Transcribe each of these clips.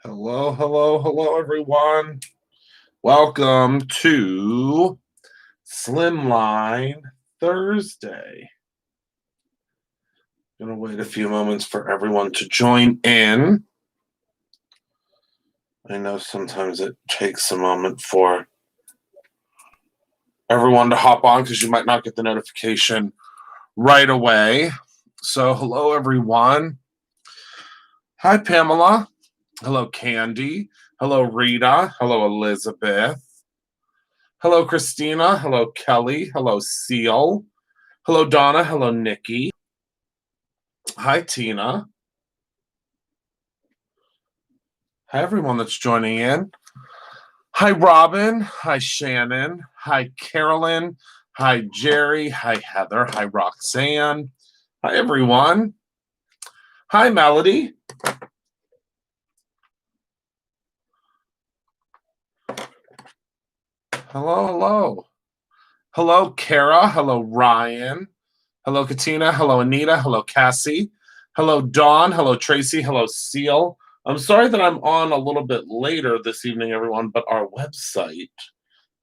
Hello, hello, hello, everyone. Welcome to Slimline Thursday. Gonna wait a few moments for everyone to join in. I know sometimes it takes a moment for everyone to hop on because you might not get the notification right away. So, hello, everyone. Hi, Pamela. Hello, Candy. Hello, Rita. Hello, Elizabeth. Hello, Christina. Hello, Kelly. Hello, Seal. Hello, Donna. Hello, Nikki. Hi, Tina. Hi, everyone that's joining in. Hi, Robin. Hi, Shannon. Hi, Carolyn. Hi, Jerry. Hi, Heather. Hi, Roxanne. Hi, everyone. Hi, Melody. Hello, hello. Hello, Kara. Hello, Ryan. Hello, Katina. Hello, Anita. Hello, Cassie. Hello, Dawn. Hello, Tracy. Hello, Seal. I'm sorry that I'm on a little bit later this evening, everyone, but our website,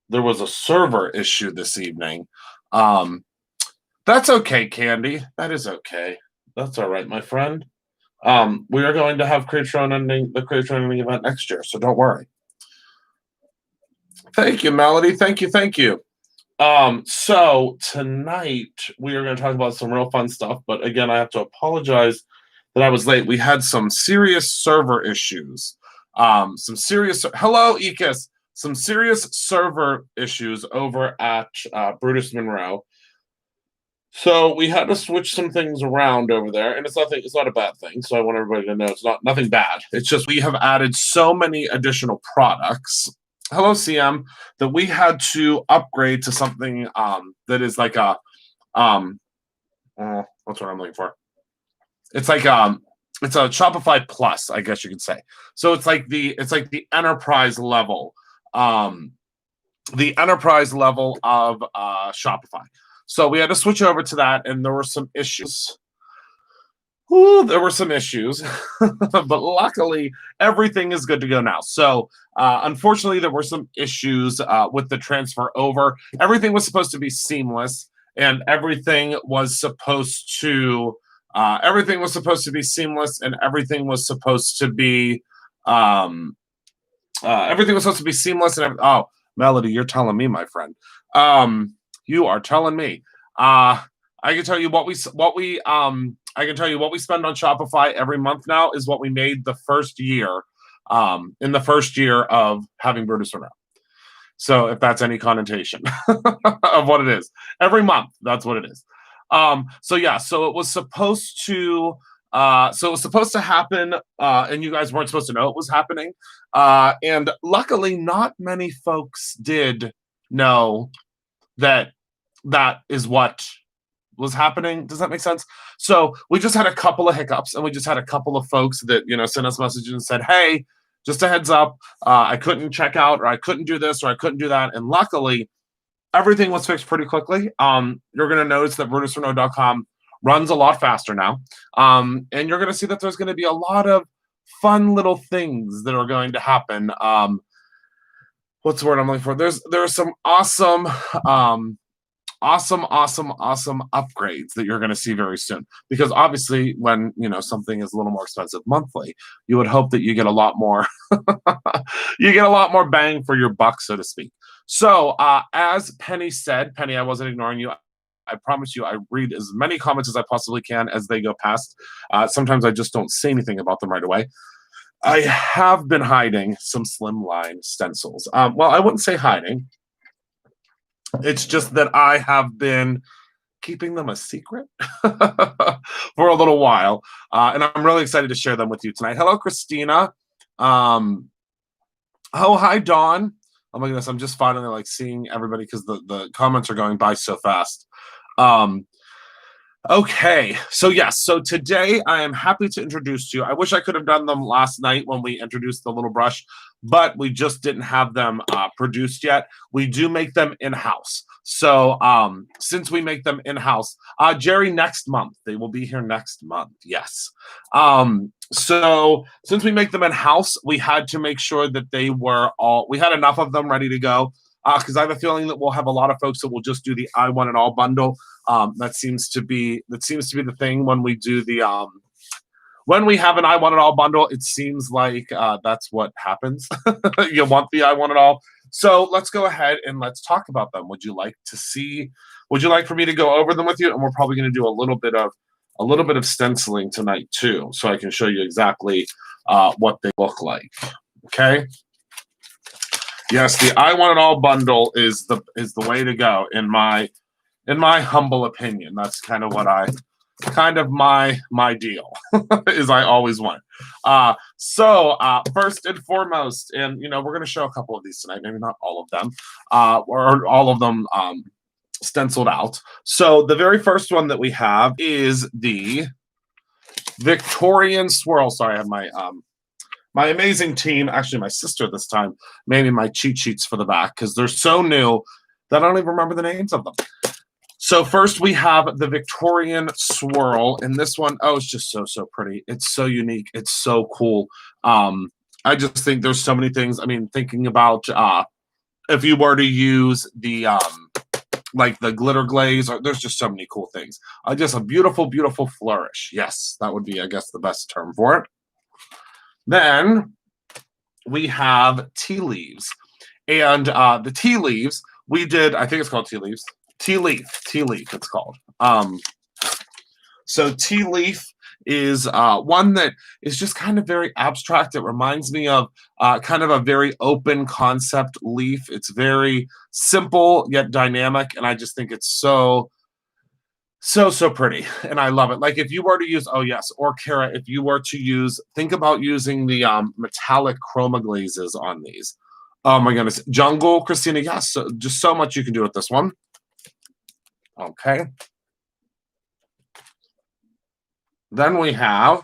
there was a server issue this evening. That's okay, Candy. That is okay. That's all right, my friend. We are going to have the Creator Ending event next year, so don't worry. Thank you, Melody. Thank you, thank you. So tonight we are going to talk about some real fun stuff, but again, I have to apologize that I was late. We had some serious server issues. Hello, Ekis. Some serious server issues over at Brutus Monroe. So we had to switch some things around over there, and it's not a bad thing. So I want everybody to know it's nothing bad. It's just we have added so many additional products. Hello, CM, that we had to upgrade to something that is like a what's what I'm looking for? It's like it's a Shopify Plus, I guess you could say. So it's like the enterprise level, the enterprise level of Shopify. So we had to switch over to that, and there were some issues. Ooh, there were some issues, but luckily everything is good to go now. So unfortunately, there were some issues with the transfer over. Everything was supposed to be seamless, and everything was supposed to be seamless, and everything was supposed to be seamless. And oh, Melody, you're telling me, my friend. You are telling me. I can tell you what we spend on Shopify every month now is what we made the first year, in the first year of having Brutus Monroe. So if that's any connotation of what it is, every month, that's what it is. So it was supposed to happen, and you guys weren't supposed to know it was happening. And luckily, not many folks did know that is what was happening. Does that make sense? So we just had a couple of hiccups, and we just had a couple of folks that sent us messages and said, "Hey, just a heads up, I couldn't check out, or I couldn't do this, or I couldn't do that." And luckily, everything was fixed pretty quickly. You're going to notice that brutusmonroe.com runs a lot faster now, and you're going to see that there's going to be a lot of fun little things that are going to happen. What's the word I'm looking for? There are some awesome upgrades that you're going to see very soon, because obviously when something is a little more expensive monthly, you would hope that you get a lot more bang for your buck, so to speak. So as Penny said, Penny, I wasn't ignoring you. I promise you I read as many comments as I possibly can as they go past. Sometimes I just don't say anything about them right away. I have been hiding some slimline stencils. Well, I wouldn't say hiding. It's just that I have been keeping them a secret for a little while, and I'm really excited to share them with you tonight. Hello, Christina. Oh, hi, Dawn. Oh my goodness, I'm just finally seeing everybody because the comments are going by so fast. Okay, so yes, so today I am happy to introduce to you. I wish I could have done them last night when we introduced the little brush, but we just didn't have them produced yet. We do make them in-house. So since we make them in-house, Jerry, next month, they will be here next month. Yes. So since we make them in-house, we had to make sure that we had enough of them ready to go. Because I have a feeling that we'll have a lot of folks that will just do the I Want It All bundle. That seems to be the thing when we do the when we have an I Want It All bundle. It seems like that's what happens. You want the I Want It All. So let's go ahead and let's talk about them. Would you like to see? Would you like for me to go over them with you? And we're probably going to do a little bit of stenciling tonight too, so I can show you exactly what they look like. Okay. Yes, the I Want It All bundle is the way to go in my humble opinion. That's kind of my deal is I always want. So first and foremost, and we're going to show a couple of these tonight, maybe not all of them, or all of them stenciled out. So the very first one that we have is the Victorian swirl. Sorry, I have my amazing team, actually my sister this time, made me my cheat sheets for the back because they're so new that I don't even remember the names of them. So first we have the Victorian swirl, and this one, oh, it's just so pretty. It's so unique. It's so cool. I just think there's so many things. I mean, thinking about if you were to use the like the glitter glaze, or there's just so many cool things. Just a beautiful, beautiful flourish. Yes, that would be, I guess, the best term for it. Then we have tea leaves, and the tea leaves we did. I think it's called tea leaves. Tea leaf. It's called. So tea leaf is one that is just kind of very abstract. It reminds me of kind of a very open concept leaf. It's very simple yet dynamic, and I just think it's so pretty, and I love it. Like if you were to use, oh yes, or Kara, if you were to use, think about using the metallic chroma glazes on these. Oh my goodness, jungle, Christina, yes, so, just so much you can do with this one. Okay. Then we have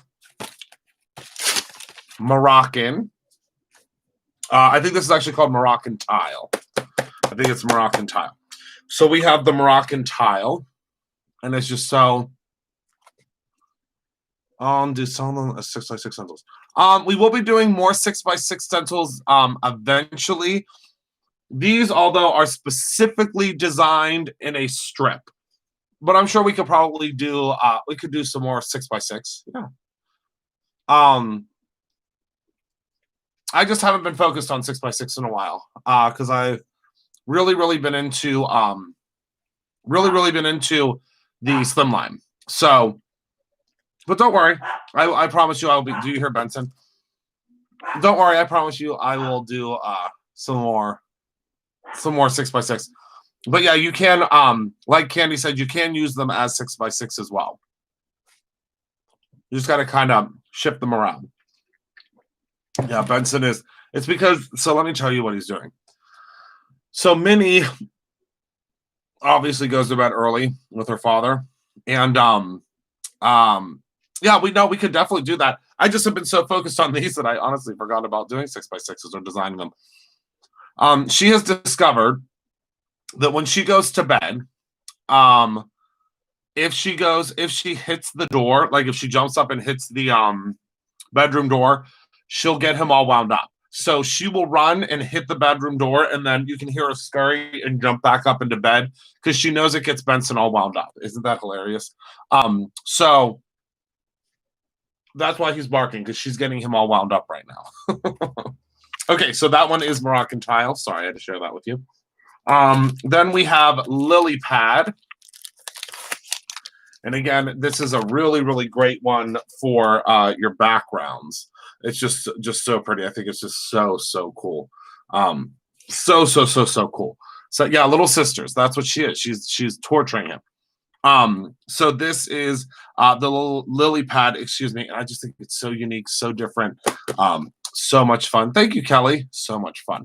Moroccan. I think this is actually called Moroccan tile. I think it's Moroccan tile. So we have the Moroccan tile. And it's just so do some of them 6x6 stencils. We will be doing more 6x6 stencils eventually. These, although, are specifically designed in a strip, but I'm sure we could probably do some more 6x6. Yeah. I just haven't been focused on 6x6 in a while because I've really been into the slimline. So, but don't worry. I promise you I will be. Do you hear Benson? Don't worry. I promise you I will do some more 6x6. But yeah, you can like Candy said, you can use them as 6x6 as well. You just got to kind of shift them around. Yeah, Benson is. It's because. So let me tell you what he's doing. So Minnie obviously goes to bed early with her father, and yeah, we know we could definitely do that. I just have been so focused on these that I honestly forgot about doing 6x6s or designing them. She has discovered that when she goes to bed, if she hits the door, like if she jumps up and hits the bedroom door, she'll get him all wound up. So she will run and hit the bedroom door, and then you can hear her scurry and jump back up into bed because she knows it gets Benson all wound up. Isn't that hilarious? So that's why he's barking, because she's getting him all wound up right now. Okay, so that one is Moroccan tile. Sorry, I had to share that with you. Then we have Lily Pad. And again, this is a really great one for your backgrounds. It's just so pretty. I think it's just so cool. So cool. So yeah, Little Sisters. That's what she is. She's torturing him. So this is the little lily pad, excuse me. I just think it's so unique, so different. So much fun. Thank you, Kelly. So much fun.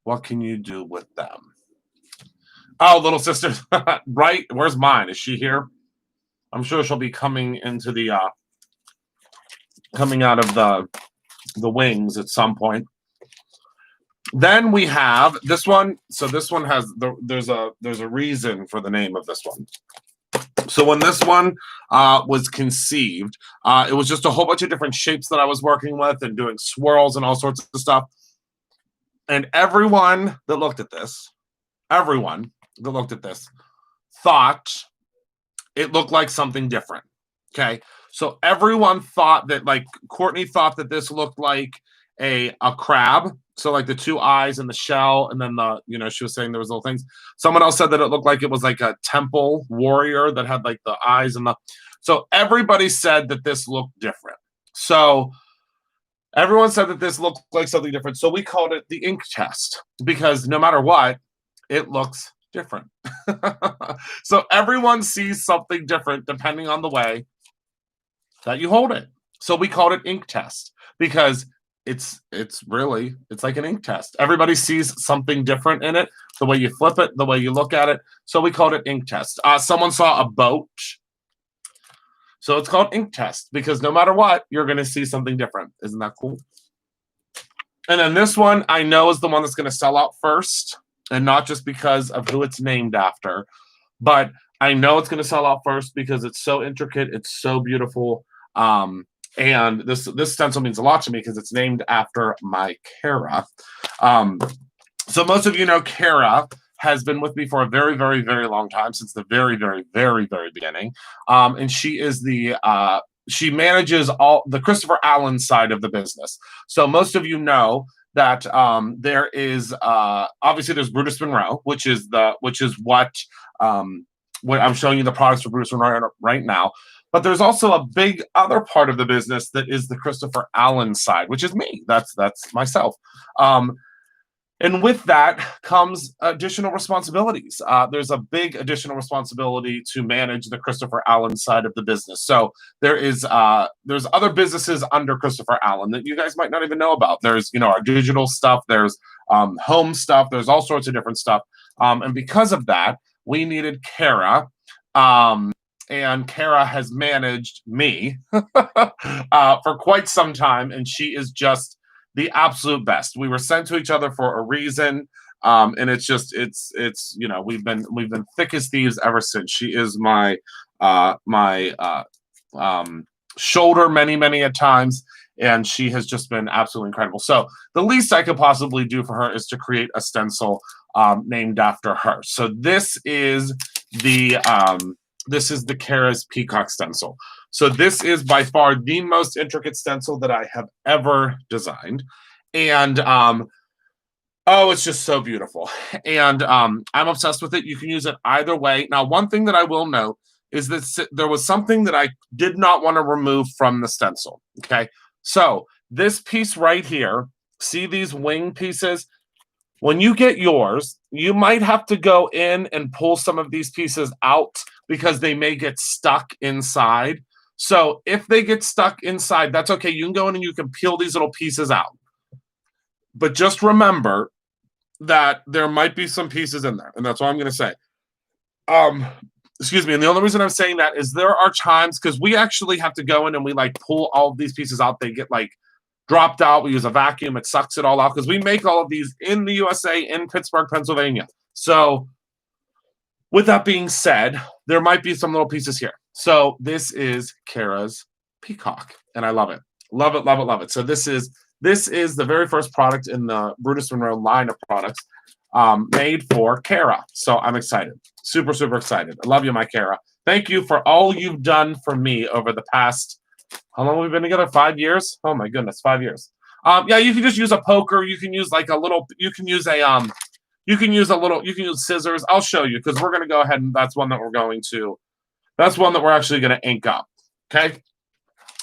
What can you do with them? Oh, little sister, right? Where's mine? Is she here? I'm sure she'll be coming into the coming out of the wings at some point. Then we have this one. So this one has there's a reason for the name of this one. So when this one was conceived, it was just a whole bunch of different shapes that I was working with and doing swirls and all sorts of stuff. And everyone that looked at this, thought it looked like something different. Okay. So everyone thought that, like, Courtney thought that this looked like a crab. So like the two eyes and the shell, and then she was saying there was little things. Someone else said that it looked like it was like a temple warrior that had like the eyes and the. So everybody said that this looked different. So everyone said that this looked like something different. So we called it the ink test, because no matter what, it looks different. So everyone sees something different depending on the way that you hold it. So we called it ink test, because it's like an ink test. Everybody sees something different in it, the way you flip it, the way you look at it. So we called it ink test. Someone saw a boat, so it's called ink test, because no matter what, you're going to see something different. Isn't that cool? And then this one I know is the one that's going to sell out first, and not just because of who it's named after, but I know it's going to sell out first because it's so intricate, it's so beautiful. And this stencil means a lot to me because it's named after my Kara. So most of you know Kara has been with me for a very, very, very long time, since the very, very, very, very beginning. And she is she manages all the Christopher Allen side of the business. So most of you know that there is obviously there's Brutus Monroe, which is what I'm showing you the products for Brutus Monroe right now. But there's also a big other part of the business that is the Christopher Allen side, which is me. That's myself. And with that comes additional responsibilities. There's a big additional responsibility to manage the Christopher Allen side of the business. So there's other businesses under Christopher Allen that you guys might not even know about. There's our digital stuff. There's home stuff. There's all sorts of different stuff. And because of that, we needed Kara. And Kara has managed me for quite some time, and she is just the absolute best. We were sent to each other for a reason, and it's we've been thick as thieves ever since. She is my shoulder many a times, and she has just been absolutely incredible. So the least I could possibly do for her is to create a stencil named after her. So this is the Kara's Peacock stencil. So this is by far the most intricate stencil that I have ever designed. And it's just so beautiful. And I'm obsessed with it. You can use it either way. Now, one thing that I will note is that there was something that I did not want to remove from the stencil. Okay. So this piece right here, see these wing pieces? When you get yours, you might have to go in and pull some of these pieces out because they may get stuck inside. So if they get stuck inside, that's okay. You can go in and you can peel these little pieces out. But just remember that there might be some pieces in there. And that's what I'm going to say. Excuse me. And the only reason I'm saying that is there are times, because we actually have to go in and we pull all of these pieces out. They get dropped out. We use a vacuum. It sucks it all out because we make all of these in the USA, in Pittsburgh, Pennsylvania. So with that being said, there might be some little pieces here. So this is Kara's Peacock, and I love it. Love it, love it, love it. So this is the very first product in the Brutus Monroe line of products made for Kara. So I'm excited. Super, super excited. I love you, my Kara. Thank you for all you've done for me over the past, how long have we been together? 5 years? Oh my goodness, 5 years. Yeah, you can just use a poker. You can use you can use scissors. I'll show you because we're going to go ahead and that's one that we're actually going to ink up. Okay.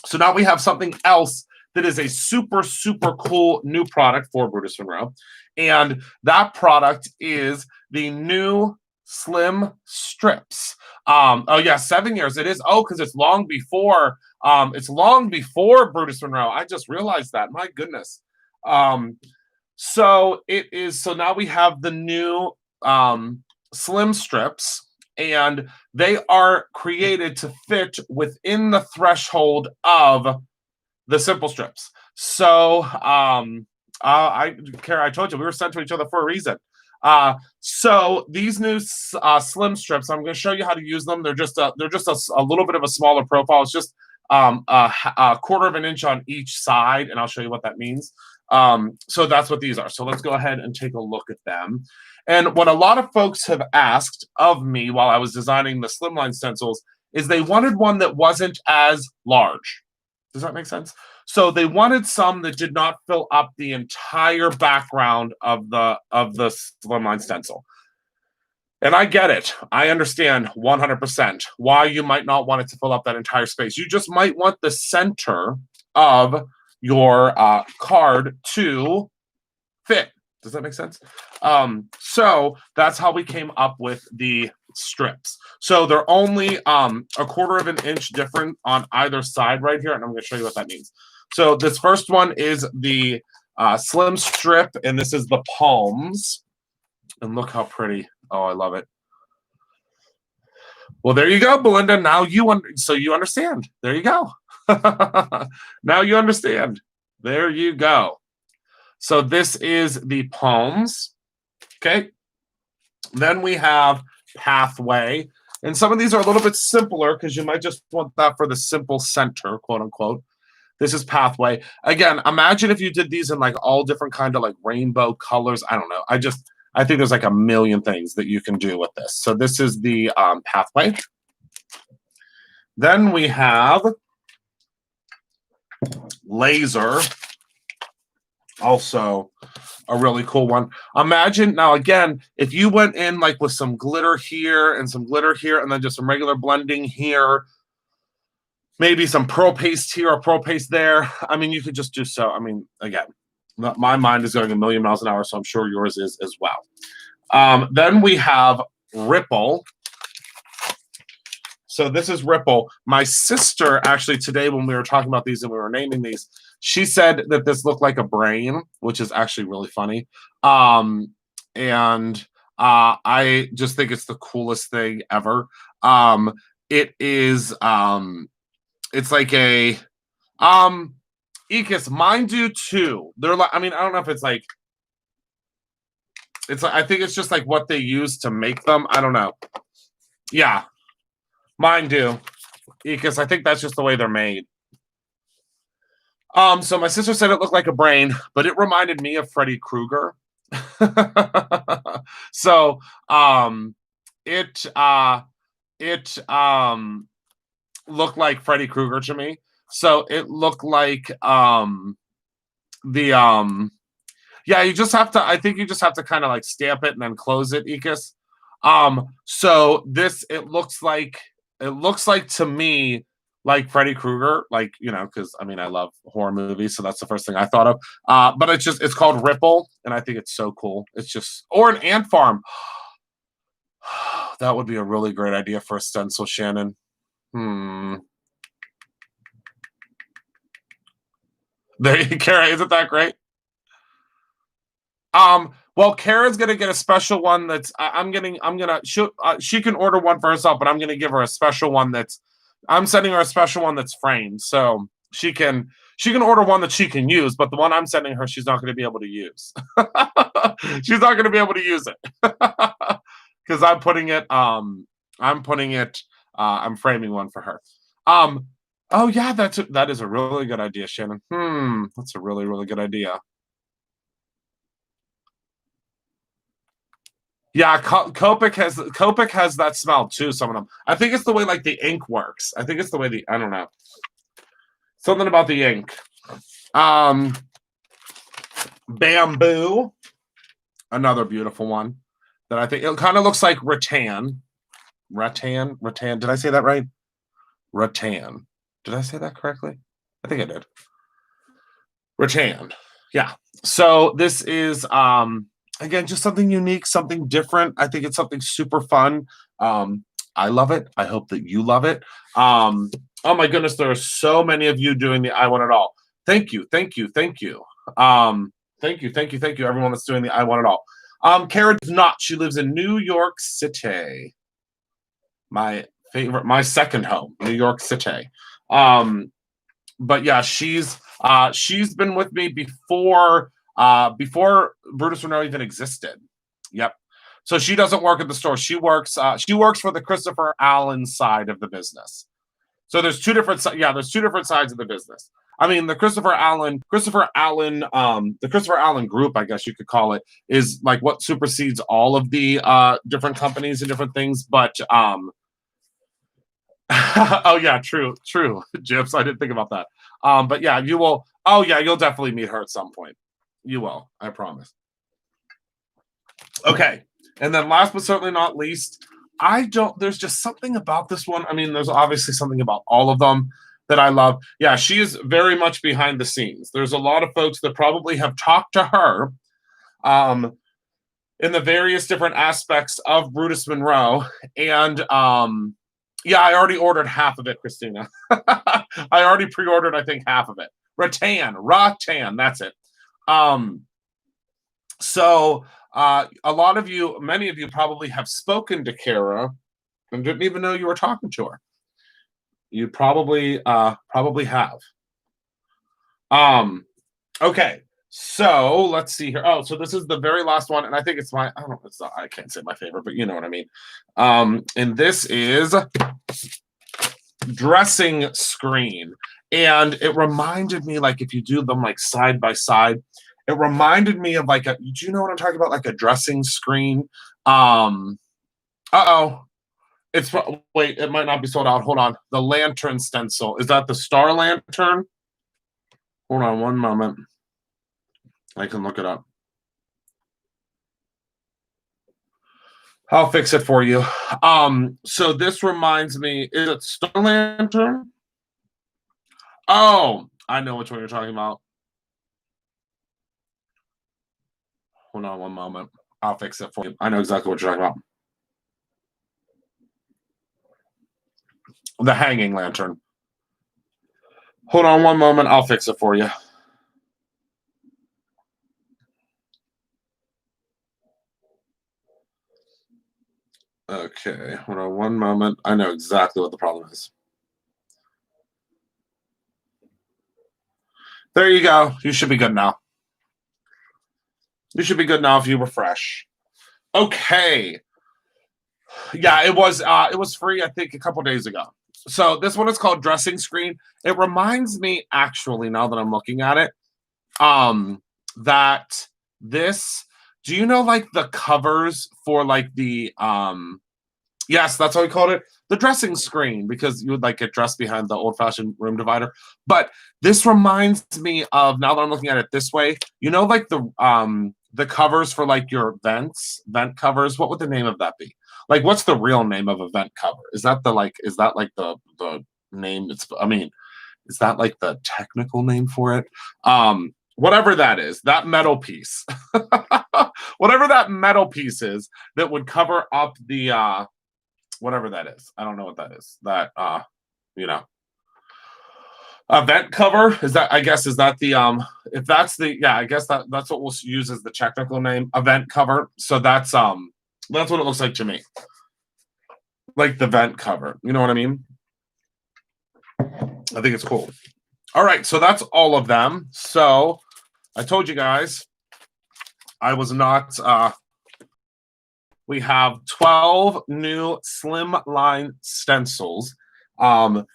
So now we have something else that is a super, super cool new product for Brutus Monroe. And that product is the new Slim Strips. 7 years. It is. Oh, because it's long before Brutus Monroe. I just realized that. My goodness. So it is. So now we have the new slim strips, and they are created to fit within the threshold of the simple strips. So, Kara, I told you we were sent to each other for a reason. So these new slim strips, I'm going to show you how to use them. They're just a little bit of a smaller profile. It's just a quarter of an inch on each side, and I'll show you what that means. So that's what these are. So let's go ahead and take a look at them. And what a lot of folks have asked of me while I was designing the slimline stencils is they wanted one that wasn't as large. Does that make sense? So they wanted some that did not fill up the entire background of the slimline stencil. And I get it. I understand 100% why you might not want it to fill up that entire space. You just might want the center of your card to fit. Does that make sense? So that's how we came up with the strips. So they're only a quarter of an inch different on either side right here, and I'm going to show you what that means. So this first one is the slim strip, and this is the palms. And look how pretty. Oh, I love it. Well, there you go, Belinda. Now you understand. There you go. Now you understand. There you go. So this is the palms. Okay. Then we have pathway. And some of these are a little bit simpler because you might just want that for the simple center, quote unquote. This is pathway. Again, imagine if you did these in like all different kind of like rainbow colors. I don't know. I think there's like a million things that you can do with this. So this is the pathway. Then we have laser. Also a really cool one. Imagine now again, if you went in like with some glitter here and some glitter here and then just some regular blending here, maybe some pearl paste here or pearl paste there. I mean, you could just do so. I mean, again, my mind is going a million miles an hour, so I'm sure yours is as well. Then we have ripple. So this is ripple. My sister actually today when we were talking about these and we were naming these, she said that this looked like a brain, which is actually really funny. And I just think it's the coolest thing ever. It is it's like a Ekis, mine do too. They're like, I mean, I don't know if it's like I think it's just like what they use to make them. I don't know. Yeah. Mine do. Because I think that's just the way they're made. So my sister said it looked like a brain, but it reminded me of Freddy Krueger. So it looked like Freddy Krueger to me. So it looked like yeah, you just have to, I think you just have to kind of like stamp it and then close it, Ekis. So this, it looks like to me like Freddy Krueger, like, you know, because I mean I love horror movies, so that's the first thing I thought of. But it's called Ripple, and I think it's so cool. It's just, or an ant farm. That would be a really great idea for a stencil, Shannon. There you, Kara, isn't that great? Well, Kara's gonna get a special one that's she can order one for herself, but I'm gonna give her a special one I'm sending her a special one that's framed, so she can order one that she can use, but the one I'm sending her, she's not gonna be able to use. She's not gonna be able to use it because I'm framing one for her. Oh yeah, that is a really good idea, Shannon. That's a really, really good idea. Yeah, Copic has that smell too. Some of them. I think it's the way like the ink works. I think it's the way I don't know. Something about the ink. Bamboo, another beautiful one that I think it kind of looks like rattan. Rattan. Did I say that right? Rattan. Did I say that correctly? I think I did. Rattan. Yeah. So this is again, just something unique, something different. I think it's something super fun. I love it. I hope that you love it. Oh my goodness, there are so many of you doing the I Want It All. Thank you. Thank you. Thank you. Thank you. Thank you. Thank you, everyone that's doing the I Want It All. Kara does not. She lives in New York City. My favorite, my second home, New York City. But yeah, she's been with me before Brutus Monroe even existed. Yep. So she doesn't work at the store. She works for the Christopher Allen side of the business. So there's two different there's two different sides of the business. I mean, the Christopher Allen group, I guess you could call it, is like what supersedes all of the different companies and different things. But oh yeah, true, Jips. I didn't think about that. But yeah, you will. Oh yeah, you'll definitely meet her at some point. You will, I promise. Okay, and then last but certainly not least, there's just something about this one. I mean, there's obviously something about all of them that I love. Yeah, she is very much behind the scenes. There's a lot of folks that probably have talked to her in the various different aspects of Brutus Monroe. And yeah, I already ordered half of it, Christina. I already pre-ordered, I think, half of it. Rattan, that's it. So a lot of you, many of you probably have spoken to Kara and didn't even know you were talking to her. You probably have. Okay, so let's see here. Oh, so this is the very last one, and I think it's my, I don't know, it's not, I can't say my favorite, but you know what I mean. And this is dressing screen. And it reminded me, like, if you do them like side by side, it reminded me of like do you know what I'm talking about? Like a dressing screen. It's wait, it might not be sold out. Hold on. The lantern stencil. Is that the star lantern? Hold on one moment. I can look it up. I'll fix it for you. So this reminds me, is it star lantern? Oh, I know which one you're talking about. Hold on one moment. I'll fix it for you. I know exactly what you're talking about. The hanging lantern. Hold on one moment. I'll fix it for you. Okay, hold on one moment. I know exactly what the problem is. There you go. You should be good now. You should be good now if you refresh. Okay. Yeah, it was free, I think, a couple days ago. So this one is called Dressing Screen. It reminds me, actually, now that I'm looking at it, that this, do you know like the covers for like the yes, that's how we called it, the dressing screen, because you would like get dressed behind the old-fashioned room divider. But this reminds me of, now that I'm looking at it this way, you know, like the covers for like your vent covers. What would the name of that be? Like, what's the real name of a vent cover? Is that the name? I mean, is that like the technical name for it? Whatever that is, that metal piece, whatever that metal piece is that would cover up the whatever that is. I don't know what that is. That you know, a vent cover, is that, I guess, is that the if that's the, yeah, I guess that's what we'll use as the technical name, a vent cover. So that's what it looks like to me. Like the vent cover. You know what I mean? I think it's cool. All right, so that's all of them. So I told you guys I was not we have 12 new slimline stencils that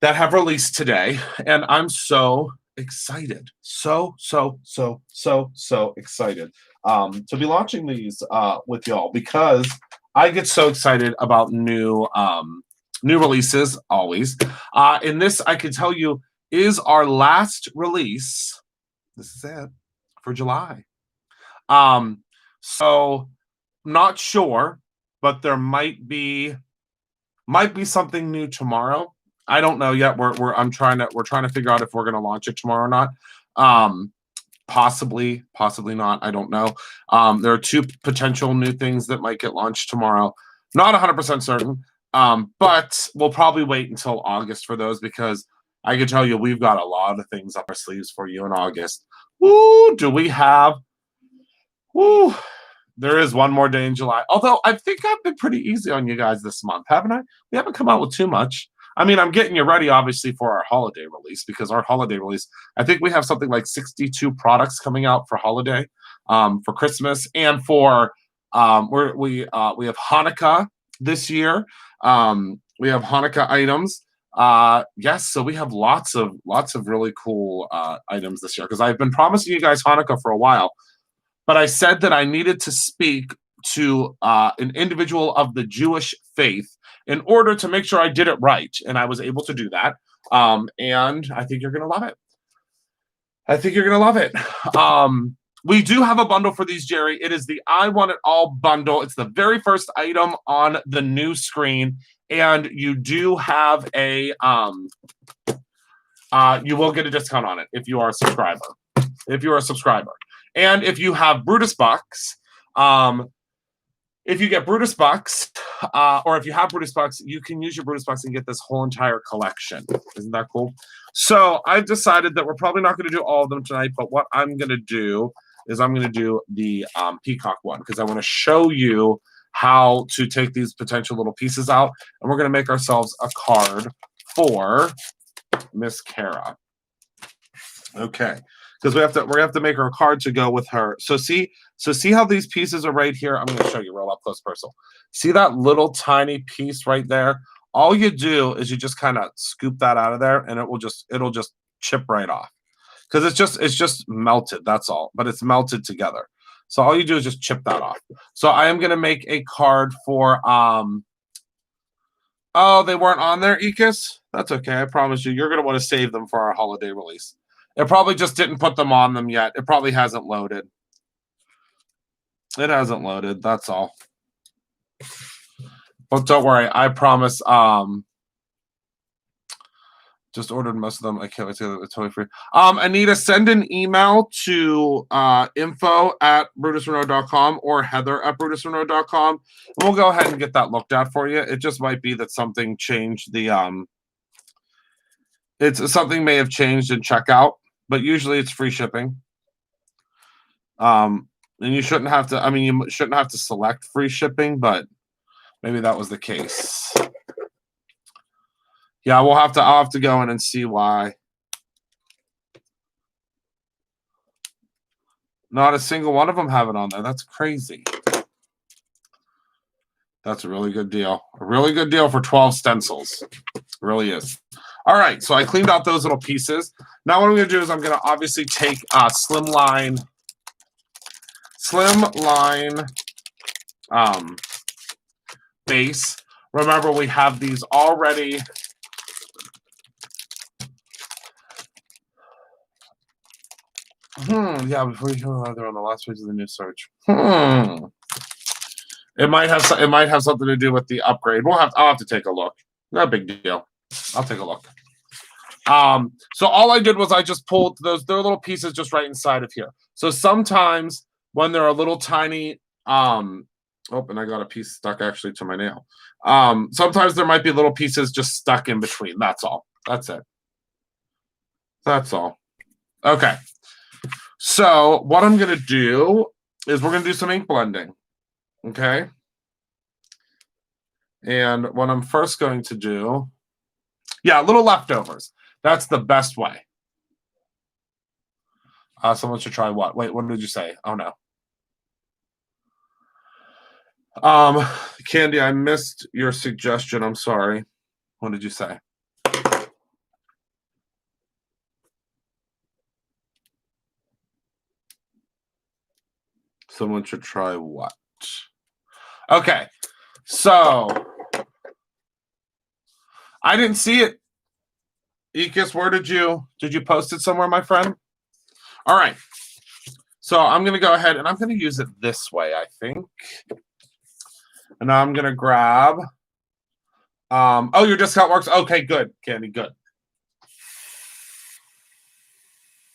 have released today, and I'm so excited. So excited to be launching these with y'all, because I get so excited about new releases always. And this, I can tell you, is our last release. This is it for July. So not sure, but there might be something new tomorrow. I don't know yet. We're trying to figure out if we're going to launch it tomorrow or not. Possibly not. I don't know. There are two potential new things that might get launched tomorrow. Not 100% certain. But we'll probably wait until August for those, because I can tell you we've got a lot of things up our sleeves for you in August. Woo! Do we have Woo. There is one more day in July. Although I think I've been pretty easy on you guys this month, haven't I? We haven't come out with too much. I mean, I'm getting you ready, obviously, for our holiday release, because our holiday release, I think we have something like 62 products coming out for holiday, for Christmas, and for we have Hanukkah this year. We have Hanukkah items. Yes, so we have lots of really cool items this year, because I've been promising you guys Hanukkah for a while. But I said that I needed to speak to an individual of the Jewish faith in order to make sure I did it right. And I was able to do that. And I think you're going to love it. I think you're going to love it. We do have a bundle for these, Jerry. It is the I Want It All bundle. It's the very first item on the new screen. And you do have a, you will get a discount on it if you are a subscriber. If you're a subscriber. And if you have Brutus Bucks, if you get Brutus Bucks, or if you have Brutus Bucks, you can use your Brutus Bucks and get this whole entire collection. Isn't that cool? So I've decided that we're probably not going to do all of them tonight, but what I'm going to do is I'm going to do the peacock one, because I want to show you how to take these potential little pieces out, and we're going to make ourselves a card for Miss Kara. Okay. Because we have to make her a card to go with her. So see how these pieces are right here. I'm going to show you real up close personal. See that little tiny piece right there? All you do is you just kind of scoop that out of there, and it'll just chip right off. Because it's just melted. That's all. But it's melted together. So all you do is just chip that off. So I am going to make a card for oh, they weren't on there, Ekis? That's okay. I promise you, you're going to want to save them for our holiday release. It probably just didn't put them on them yet. It probably hasn't loaded. It hasn't loaded. That's all. But don't worry. I promise. Just ordered most of them. I can't wait to get it totally free. Anita, send an email to info@brutusmonroe.com or heather@brutusmonroe.com. And we'll go ahead and get that looked at for you. It just might be that something changed the something may have changed in checkout. But usually it's free shipping. And you shouldn't have to, you shouldn't have to select free shipping, but maybe that was the case. Yeah, I'll have to go in and see why. Not a single one of them have it on there. That's crazy. That's a really good deal. A really good deal for 12 stencils. It really is. All right, so I cleaned out those little pieces. Now what I'm going to do is I'm going to obviously take slimline base. Remember, we have these already. Yeah, before you go, they're on the last page of the new search. It might have something to do with the upgrade. I'll have to take a look. Not a big deal. I'll take a look. So all I did was I just pulled they're little pieces just right inside of here. So sometimes when they're a little tiny, and I got a piece stuck actually to my nail. Sometimes there might be little pieces just stuck in between. That's all. That's it. That's all. Okay. So what I'm going to do is we're going to do some ink blending. Okay. And what I'm first going to do, little leftovers. That's the best way. Someone should try what? Wait, what did you say? Oh, no. Candy, I missed your suggestion. I'm sorry. What did you say? Someone should try what? Okay. So I didn't see it. Ekis, where did you post it somewhere, my friend? All right. So I'm going to go ahead and I'm going to use it this way, I think. And now I'm going to grab. Oh, your discount works. Okay, good, Candy, good.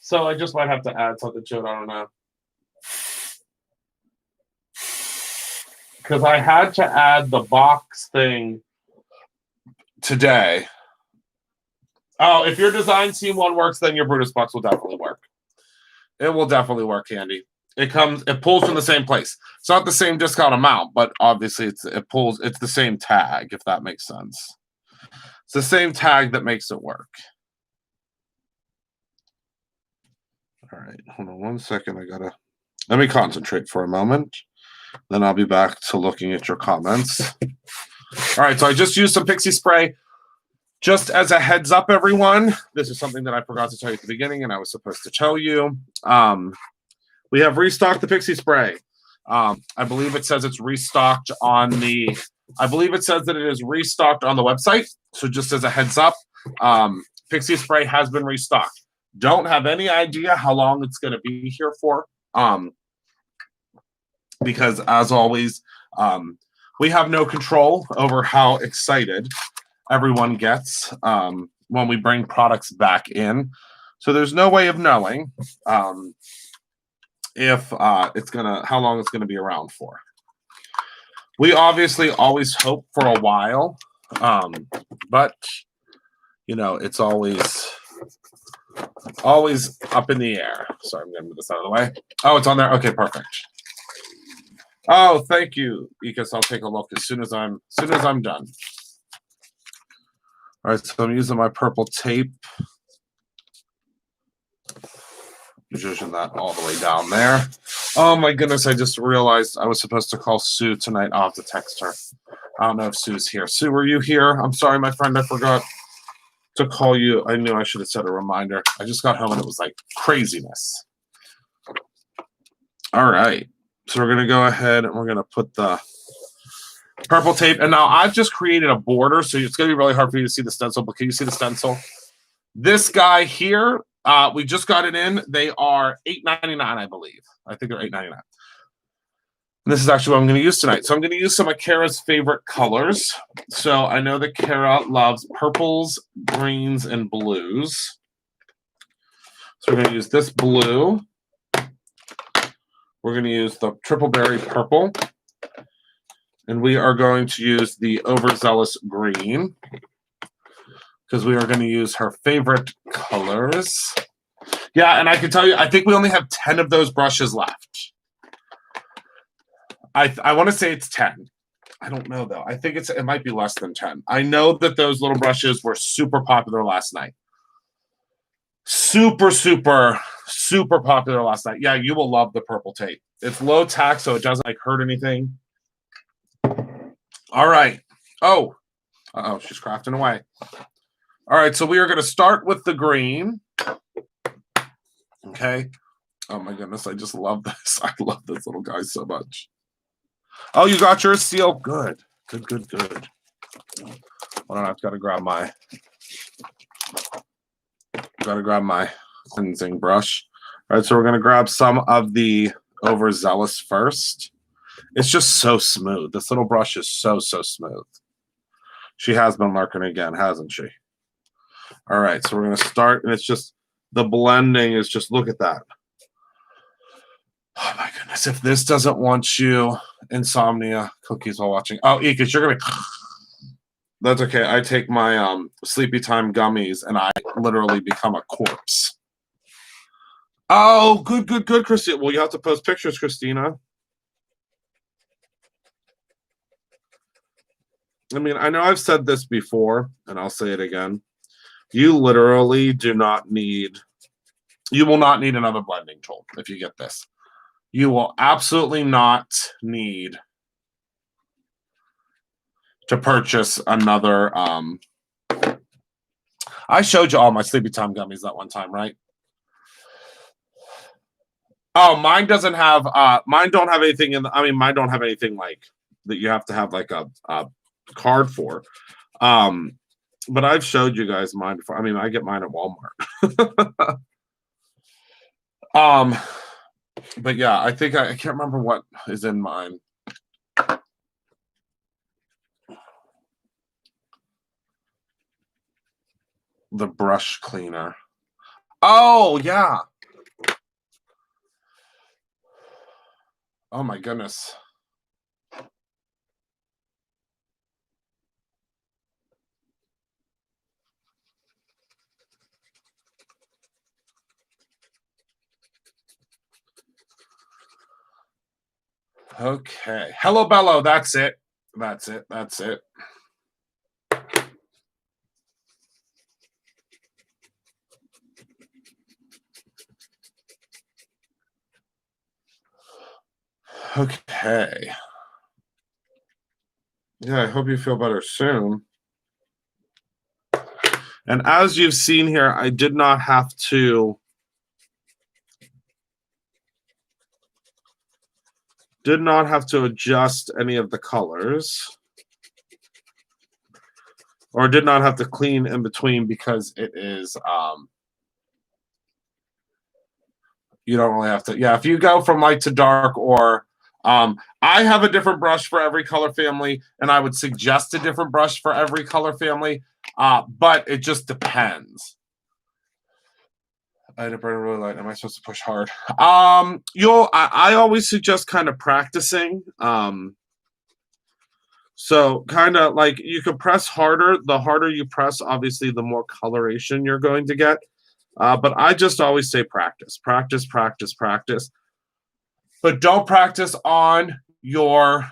So I just might have to add something to it. I don't know. Because I had to add the box thing today. Oh, if your design team one works, then your Brutus box will definitely work. It will definitely work, Candy. it pulls from the same place. It's not the same discount amount, but obviously it's the same tag, if that makes sense. It's the same tag that makes it work. All right, hold on 1 second. Let me concentrate for a moment. Then I'll be back to looking at your comments. All right, so I just used some pixie spray. Just as a heads up, everyone, this is something that I forgot to tell you at the beginning, and I was supposed to tell you. We have restocked the pixie spray. I believe it says it's restocked on the. I believe it says that it is restocked on the website. So just as a heads up, pixie spray has been restocked. Don't have any idea how long it's going to be here for. Because as always, we have no control over how excited everyone gets when we bring products back in. So there's no way of knowing if how long it's gonna be around for. We obviously always hope for a while, but you know, it's always up in the air. Sorry, I'm gonna move this out of the way. Oh, it's on there. Okay, perfect. Oh, thank you, Ikas. I'll take a look as soon as I'm done. All right, so I'm using my purple tape. Position that all the way down there. Oh my goodness, I just realized I was supposed to call Sue tonight. I'll have to text her. I don't know if Sue's here. Sue, were you here? I'm sorry, my friend, I forgot to call you. I knew I should have set a reminder. I just got home and it was like craziness. All right, so we're going to go ahead and we're going to put the purple tape. And now I've just created a border, so it's going to be really hard for you to see the stencil, but can you see the stencil? This guy here, we just got it in. They are $8.99, I believe. I think they're $8.99. This is actually what I'm going to use tonight. So I'm going to use some of Kara's favorite colors. So I know that Kara loves purples, greens, and blues. So we're going to use this blue. We're going to use the triple berry purple. And we are going to use the overzealous green because we are going to use her favorite colors. Yeah, and I can tell you, I think we only have 10 of those brushes left. I want to say it's 10. I don't know, though. I think it might be less than 10. I know that those little brushes were super popular last night. Super, super, super popular last night. Yeah, you will love the purple tape. It's low tack, so it doesn't like hurt anything. All right. Oh, she's crafting away. All right, so we are going to start with the green. Okay. Oh my goodness, I just love this. I love this little guy so much. Oh, you got yours sealed? Good. Good. Hold on, I've got to grab my cleansing brush. All right, so we're going to grab some of the overzealous first. It's just so smooth. This little brush is so smooth. She has been lurking again, hasn't she? All right, so we're going to start, and it's just the blending is just, look at that. Oh my goodness, if this doesn't want you insomnia cookies while watching. Oh, Ikas, you're going to be. That's okay. I take my sleepy time gummies, and I literally become a corpse. Oh, good, Christina. Well, you have to post pictures, Christina. I mean, I know I've said this before, and I'll say it again. You literally do not need, you will not need another blending tool if you get this. You will absolutely not need to purchase another. I showed you all my Sleepy Time gummies that one time, right? Oh, mine doesn't have, mine don't have anything in, mine don't have anything like that you have to have like a card for. But I've showed you guys mine before. I mean, I get mine at Walmart. But yeah, I think I can't remember what is in mine. The brush cleaner. Oh, yeah. Oh my goodness. Okay. Hello, Bello. That's it. That's it. That's it. Okay. Yeah, I hope you feel better soon. And as you've seen here, I did not have to adjust any of the colors, or did not have to clean in between, because it is you don't really have to. Yeah, if you go from light to dark, or I have a different brush for every color family, and I would suggest a different brush for every color family, but it just depends. I had a burn really light. Am I supposed to push hard? I always suggest kind of practicing. So kind of like, you could press harder. The harder you press, obviously, the more coloration you're going to get. But I just always say practice, practice, practice, practice. But don't practice on your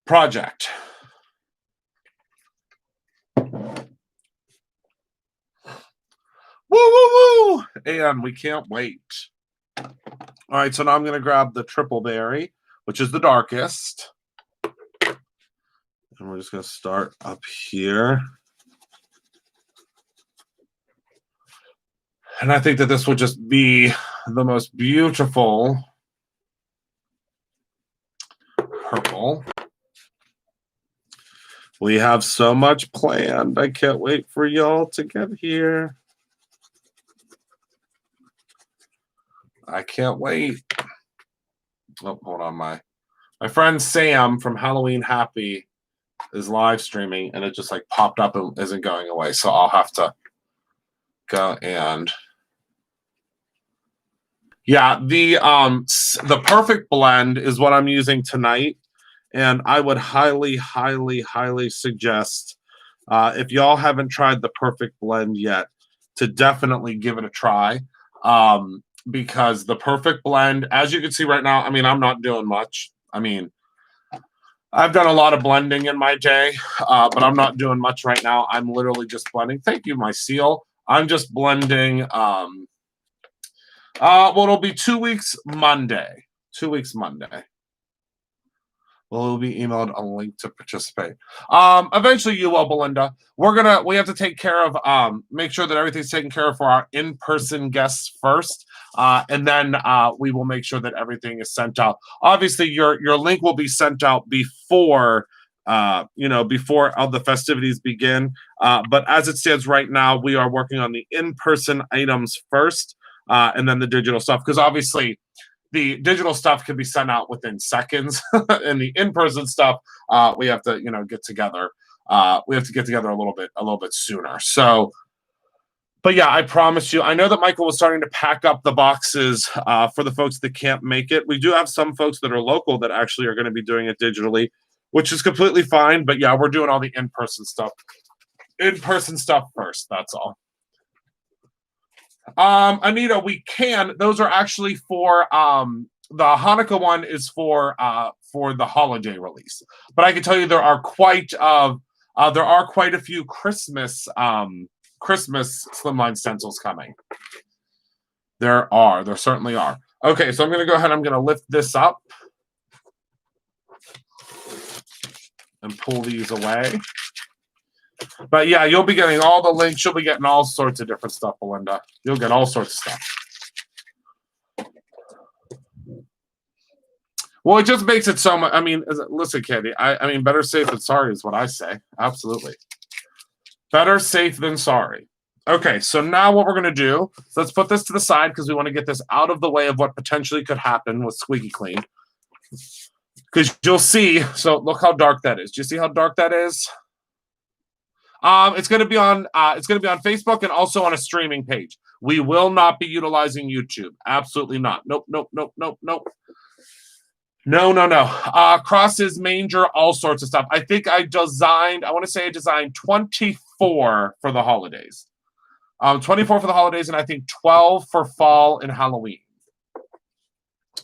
project. Woo, woo, woo! And we can't wait. All right, so now I'm going to grab the triple berry, which is the darkest. And we're just going to start up here. And I think that this will just be the most beautiful purple. We have so much planned. I can't wait for y'all to get here. I can't wait. Oh, hold on. My friend Sam from Halloween Happy is live streaming, and it just like popped up and isn't going away. So I'll have to go and yeah, the perfect blend is what I'm using tonight, and I would highly, highly, highly suggest, if y'all haven't tried the perfect blend yet, to definitely give it a try. Because the perfect blend, as you can see right now, I mean, I'm not doing much. I mean, I've done a lot of blending in my day, but I'm not doing much right now. I'm literally just blending. Thank you, my seal. I'm just blending. Well, it'll be 2 weeks Monday. 2 weeks Monday. Well, it'll be emailed a link to participate. Eventually you will, Belinda. We have to take care of, make sure that everything's taken care of for our in-person guests first. And then we will make sure that everything is sent out. Obviously, your link will be sent out before before all the festivities begin. But as it stands right now, we are working on the in-person items first, and then the digital stuff. Because obviously, the digital stuff can be sent out within seconds, and the in-person stuff, we have to get together. We have to get together a little bit sooner. So. But yeah, I promise you, I know that Michael was starting to pack up the boxes for the folks that can't make it. We do have some folks that are local that actually are going to be doing it digitally, which is completely fine. But yeah, we're doing all the in-person stuff. In-person stuff first, that's all. Anita, those are actually for the Hanukkah one is for the holiday release. But I can tell you there are quite a few Christmas slimline stencils coming. There certainly are. Okay, so I'm going to go ahead. I'm going to lift this up and pull these away. But yeah, you'll be getting all the links. You'll be getting all sorts of different stuff, Belinda. You'll get all sorts of stuff. Well, it just makes it so much. I mean, listen, Candy. I mean, better safe than sorry is what I say. Absolutely. Better safe than sorry. Okay, so now what we're going to do, let's put this to the side because we want to get this out of the way of what potentially could happen with Squeaky Clean. Because you'll see, so look how dark that is. Do you see how dark that is? It's going to be on Facebook and also on a streaming page. We will not be utilizing YouTube. Absolutely not. Nope, nope, nope, nope, nope. No. Crosses, manger, all sorts of stuff. I think I designed 24 for the holidays. 24 for the holidays, and I think 12 for fall and Halloween.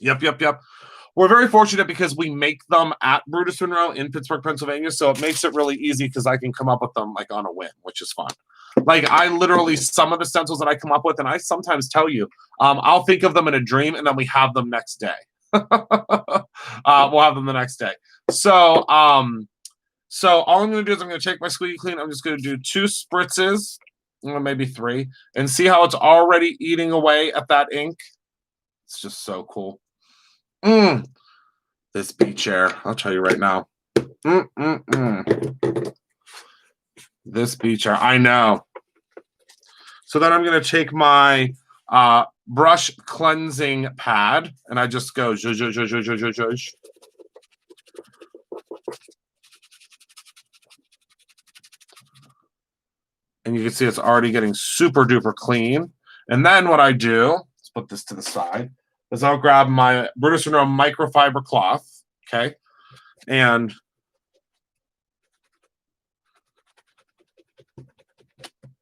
Yep, yep, yep. We're very fortunate because we make them at Brutus Monroe in Pittsburgh, Pennsylvania. So it makes it really easy because I can come up with them like on a whim, which is fun. Like I literally, some of the stencils that I come up with, and I sometimes tell you, I'll think of them in a dream and then we have them next day. We'll have them the next day. So, so all I'm going to do is I'm going to take my squeaky clean. I'm just going to do 2 spritzes, maybe 3, and see how it's already eating away at that ink. It's just so cool. This beach chair, I'll tell you right now. This beach chair, I know. So then I'm going to take my brush cleansing pad, and I just go zhuzh, zhuzh, zhuzh, zhuzh, zhuzh, zhuzh. And you can see it's already getting super duper clean. And then what I do, let's put this to the side, is I'll grab my Brutus Monroe microfiber cloth, okay, and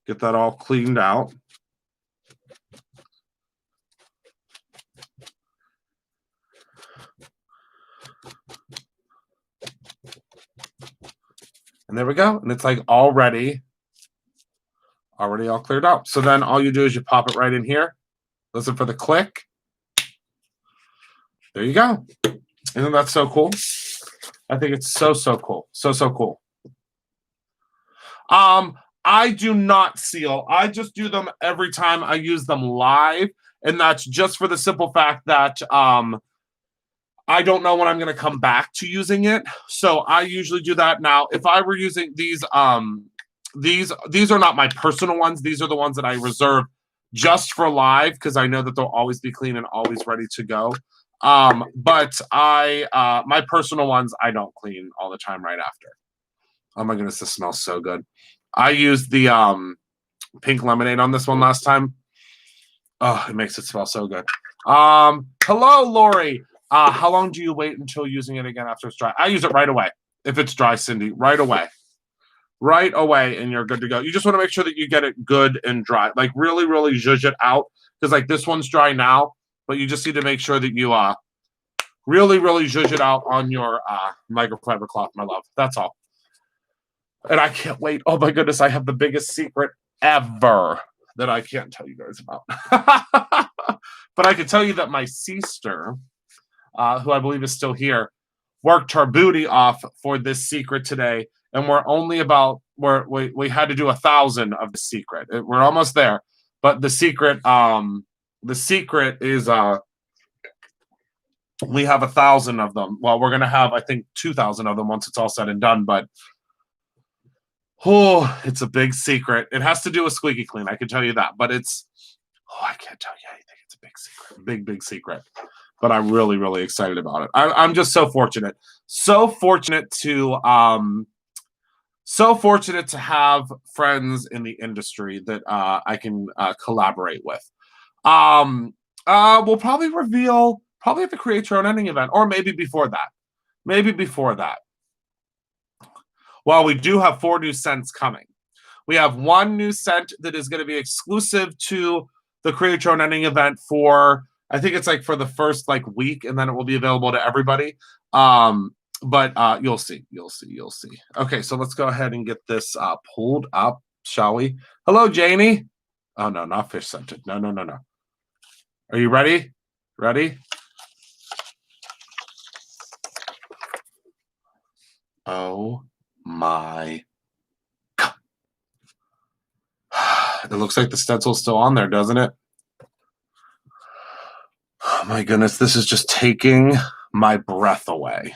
get that all cleaned out. And there we go. And it's like already all cleared out. So then all you do is you pop it right in here. Listen for the click. There you go. Isn't that so cool? I think it's so cool. So cool. I do not seal. I just do them every time I use them live. And that's just for the simple fact that I don't know when I'm going to come back to using it. So I usually do that. Now, if I were using these are not my personal ones. These are the ones that I reserve just for live because I know that they'll always be clean and always ready to go. But my personal ones, I don't clean all the time right after. Oh my goodness, this smells so good. I used the pink lemonade on this one last time. Oh, it makes it smell so good. Hello, Lori. How long do you wait until using it again after it's dry? I use it right away. If it's dry, Cindy, right away. Right away, and you're good to go. You just want to make sure that you get it good and dry. Like really, really zhuzh it out. Because like this one's dry now, but you just need to make sure that you really, really zhuzh it out on your microfiber cloth, my love. That's all. And I can't wait. Oh my goodness, I have the biggest secret ever that I can't tell you guys about. But I can tell you that my sister, who I believe is still here, worked her booty off for this secret today. And we're only about we had to do 1,000 of the secret. We're almost there. But the secret is we have 1,000 of them. Well, we're gonna have, I think, 2,000 of them once it's all said and done. But it's a big secret. It has to do with squeaky clean. I can tell you that. But I can't tell you anything. It's a big secret, big secret. But I'm really, really excited about it. I'm just so fortunate to have friends in the industry that I can collaborate with. We'll probably reveal at the Create Your Own Ending event, or maybe before that. Well, we do have 4 new scents coming. We have 1 new scent that is going to be exclusive to the Create Your Own Ending event for, I think it's like for the first like week, and then it will be available to everybody. But you'll see. Okay, so let's go ahead and get this pulled up, shall we? Hello, Janie. Oh no, not fish scented. No. Are you ready? Ready? Oh my God. It looks like the stencil's still on there, doesn't it? Oh my goodness, this is just taking my breath away.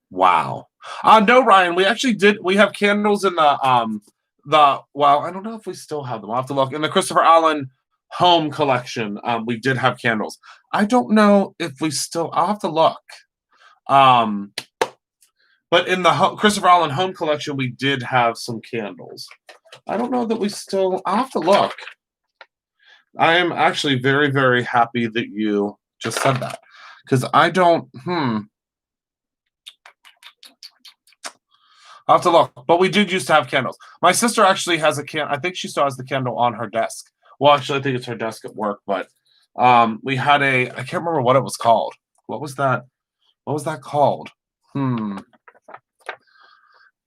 Wow. No, Ryan, we actually did. We have candles in the well, I don't know if we still have them. I'll have to look. In the Christopher Allen home collection, we did have candles. I don't know if we still, I'll have to look. But in the Christopher Allen home collection, we did have some candles. I don't know that we still, I'll have to look. I am actually very, very happy that you just said that. Because I don't, I'll have to look. But we did used to have candles. My sister actually has a I think she still has the candle on her desk. Well, actually, I think it's her desk at work. But we had I can't remember what it was called. What was that? What was that called?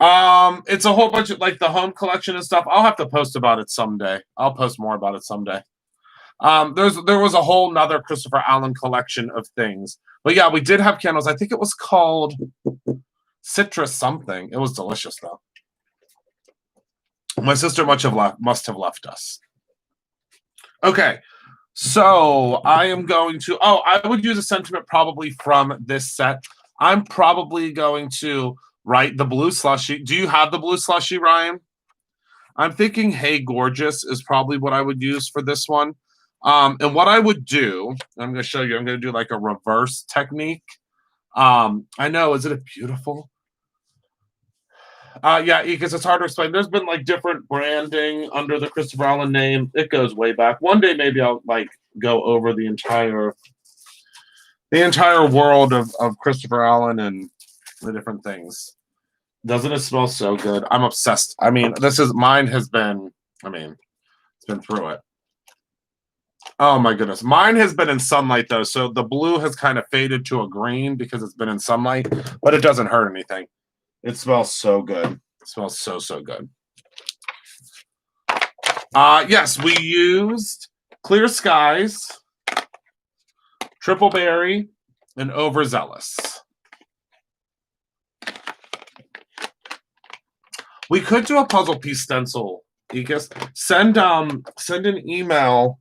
It's a whole bunch of like the home collection and stuff. I'll have to post about it someday. I'll post more about it someday. There was a whole nother Christopher Allen collection of things. But yeah, we did have candles. I think it was called Citrus something. It was delicious though. My sister must have left us. Okay. So I am going to I would use a sentiment probably from this set. I'm probably going to write the blue slushy. Do you have the blue slushy, Ryan? I'm thinking Hey Gorgeous is probably what I would use for this one. And what I would do, I'm going to show you, I'm going to do like a reverse technique. I know, isn't it beautiful? Yeah, because it's hard to explain. There's been like different branding under the Christopher Allen name. It goes way back. One day maybe I'll like go over the entire world of Christopher Allen and the different things. Doesn't it smell so good? I'm obsessed. I mean, mine has been, it's been through it. Oh my goodness. Mine has been in sunlight though. So the blue has kind of faded to a green because it's been in sunlight, but it doesn't hurt anything. It smells so good. It smells so, so good. Yes, we used Clear Skies, Triple Berry, and Overzealous. We could do a puzzle piece stencil, Ekis. Send an email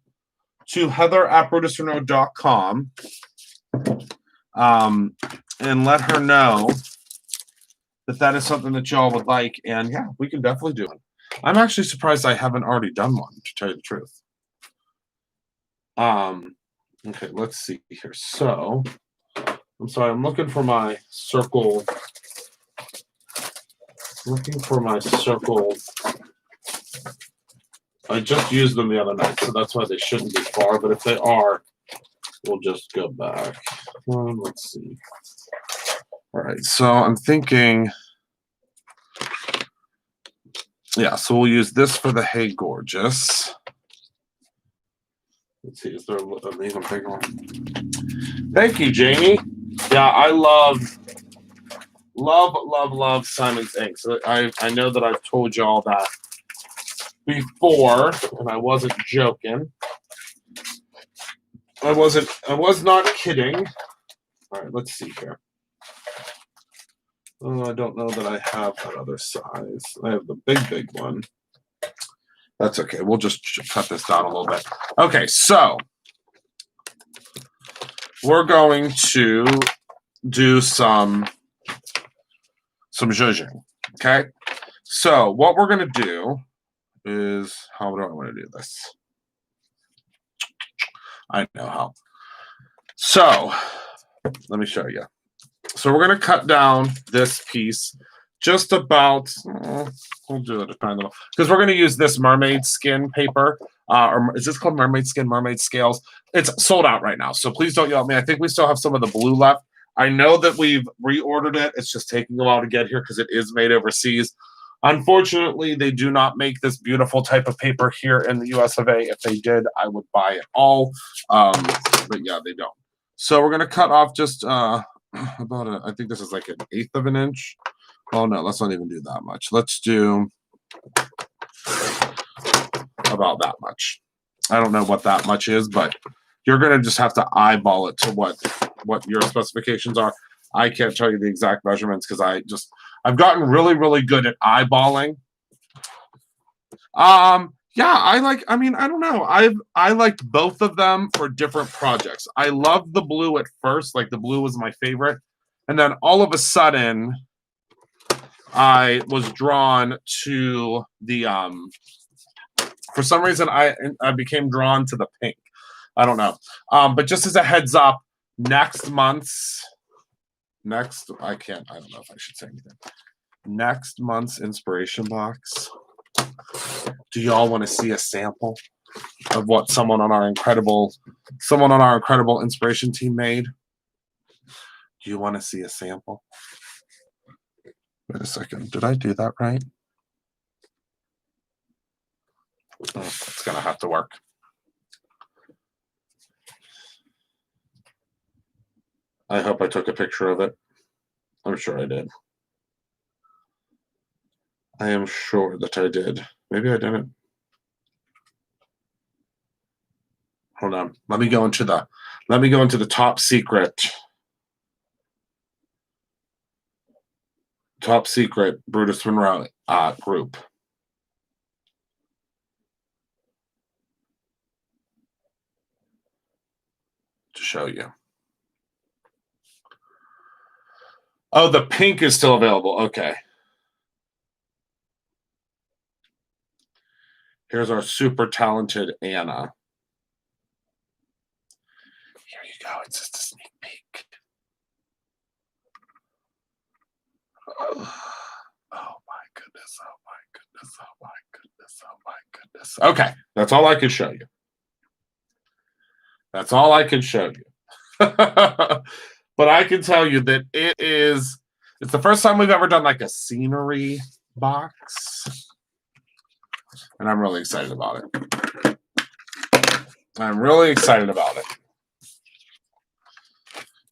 to heather@brutusmonroe.com and let her know that is something that y'all would like. And yeah, we can definitely do it. I'm actually surprised I haven't already done one, to tell you the truth. Okay, let's see here. So, I'm sorry, I'm looking for my circle. I just used them the other night, so that's why they shouldn't be far. But if they are, we'll just go back. Let's see. All right, so I'm thinking, yeah, so we'll use this for the Hey Gorgeous. Let's see, is there an even bigger one? Thank you, Jamie. Yeah, I love Simon's ink. So I know that I've told you all that before, and I wasn't joking. I was not kidding. All right, let's see here. Oh, I don't know that I have that other size. I have the big one. That's okay. We'll just cut this down a little bit. Okay, so we're going to do some zhuzhing. Okay, so what we're going to do is, how do I want to do this? I know how. So let me show you. So we're going to cut down this piece just about, we'll do it a tiny little, because we're going to use this mermaid skin paper. Or is this called mermaid skin, mermaid scales? It's sold out right now, so please don't yell at me. I think we still have some of the blue left. I know that we've reordered it. It's just taking a while to get here because it is made overseas. Unfortunately, they do not make this beautiful type of paper here in the US of A. If they did, I would buy it all. But yeah, they don't. So we're going to cut off just about I think this is like 1/8 of an inch. Oh no, let's not even do that much. Let's do about that much. I don't know what that much is, but you're going to just have to eyeball it to what your specifications are. I can't tell you the exact measurements because I've gotten really, really good at eyeballing. Yeah, I don't know. I liked both of them for different projects. I loved the blue at first, like the blue was my favorite. And then all of a sudden, I was drawn to the for some reason I became drawn to the pink. I don't know. But just as a heads up, I don't know if I should say anything. Next month's inspiration box. Do y'all want to see a sample of what someone on our incredible inspiration team made? Do you want to see a sample? Wait a second. Did I do that right? Oh, it's going to have to work. I hope I took a picture of it. I'm sure I did. I am sure that I did. Maybe I didn't. Hold on. Let me go into the top secret Brutus Monroe group. To show you. Oh, the pink is still available. Okay. Here's our super talented Anna. Here you go. It's just a sneak peek. Oh my goodness. Oh my goodness. Oh my goodness. Oh my goodness. Okay. That's all I can show you. That's all I can show you. But I can tell you that it's the first time we've ever done like a scenery box. And I'm really excited about it. I'm really excited about it.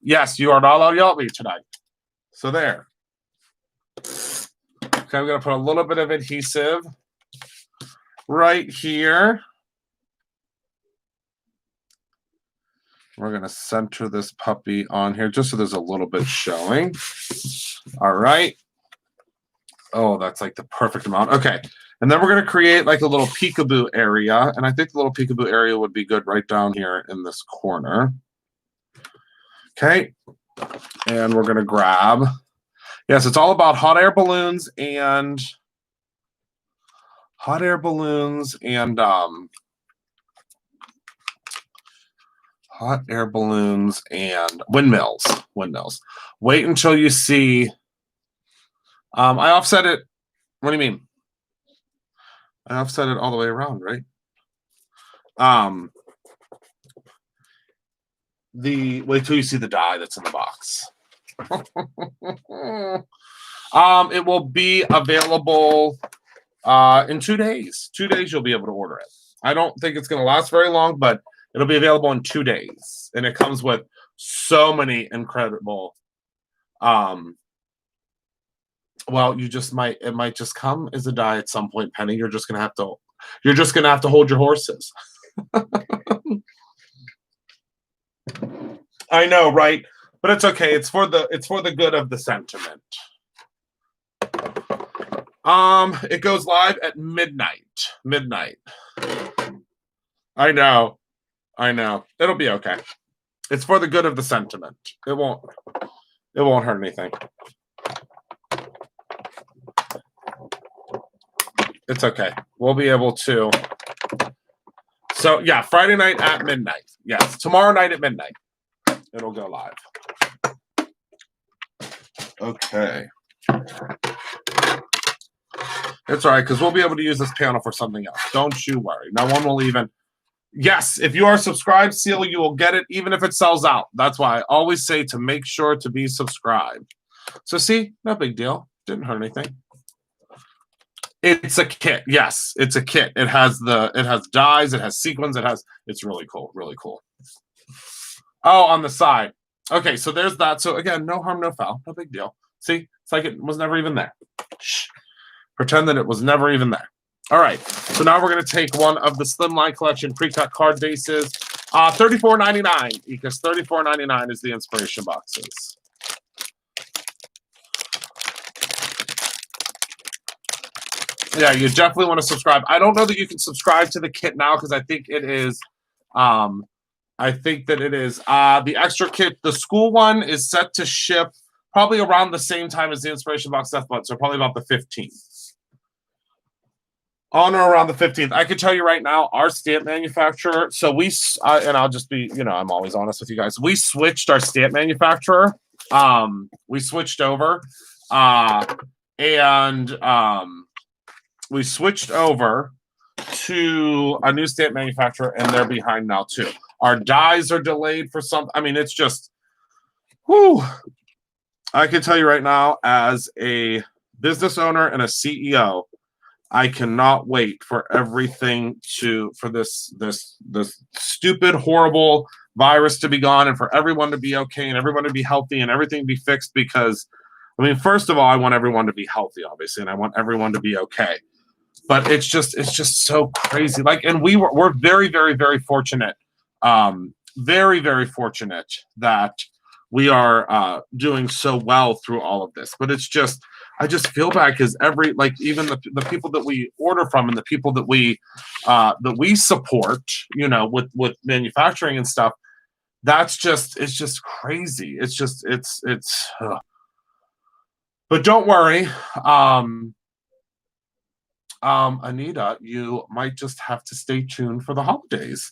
Yes, you are not allowed to yell at me tonight. So there. Okay, I'm going to put a little bit of adhesive right here. We're going to center this puppy on here just so there's a little bit showing. All right. Oh, that's like the perfect amount. Okay. And then we're going to create like a little peekaboo area. And I think the little peekaboo area would be good right down here in this corner. Okay. And we're going to grab. Yes, it's all about hot air balloons and windmills. Wait until you see. I offset it. What do you mean? I offset it all the way around, right? Wait till you see the die that's in the box. It will be available in 2 days. 2 days you'll be able to order it. I don't think it's going to last very long, but it'll be available in 2 days. And it comes with so many incredible well, it might just come as a die at some point, Penny. You're just gonna have to hold your horses. I know, right? But it's okay. It's for the good of the sentiment. It goes live at midnight. I know. It'll be okay. It's for the good of the sentiment. It won't hurt anything. It's okay. We'll be able to. So yeah, Friday night at midnight. Yes, tomorrow night at midnight. It'll go live. Okay. It's all right, because we'll be able to use this panel for something else. Don't you worry. No one will even. Yes, if you are subscribed, Seal, you will get it even if it sells out. That's why I always say to make sure to be subscribed. So see, no big deal. Didn't hurt anything. It's a kit. Yes, it's a kit. It has dies, it has sequins, it's really cool, really cool. Oh, on the side. Okay, so there's that. So again, no harm, no foul. No big deal. See, it's like it was never even there. Shh. Pretend that it was never even there. All right, so now we're going to take one of the Slimline Collection pre-cut card bases. $34.99, because $34.99 is the inspiration boxes. Yeah, you definitely want to subscribe. I don't know that you can subscribe to the kit now because I think it is the extra kit. The school one is set to ship probably around the same time as the inspiration box Death Blood, so probably about the 15th. On or around the 15th. I can tell you right now, our stamp manufacturer, so and I'll just be, I'm always honest with you guys. We switched our stamp manufacturer. We switched over. We switched over to a new stamp manufacturer, and they're behind now too. Our dies are delayed for some. I mean, it's just, whoo. I can tell you right now, as a business owner and a CEO, I cannot wait for everything for this stupid, horrible virus to be gone and for everyone to be okay and everyone to be healthy and everything to be fixed because, I mean, first of all, I want everyone to be healthy, obviously, and I want everyone to be okay. But it's just so crazy. Like, and we're very, very, very fortunate, very, very fortunate that we are doing so well through all of this. But it's just, I just feel bad because even the people that we order from and the people that we support, with manufacturing and stuff, it's just crazy. It's. But don't worry, Anita, you might just have to stay tuned for the holidays.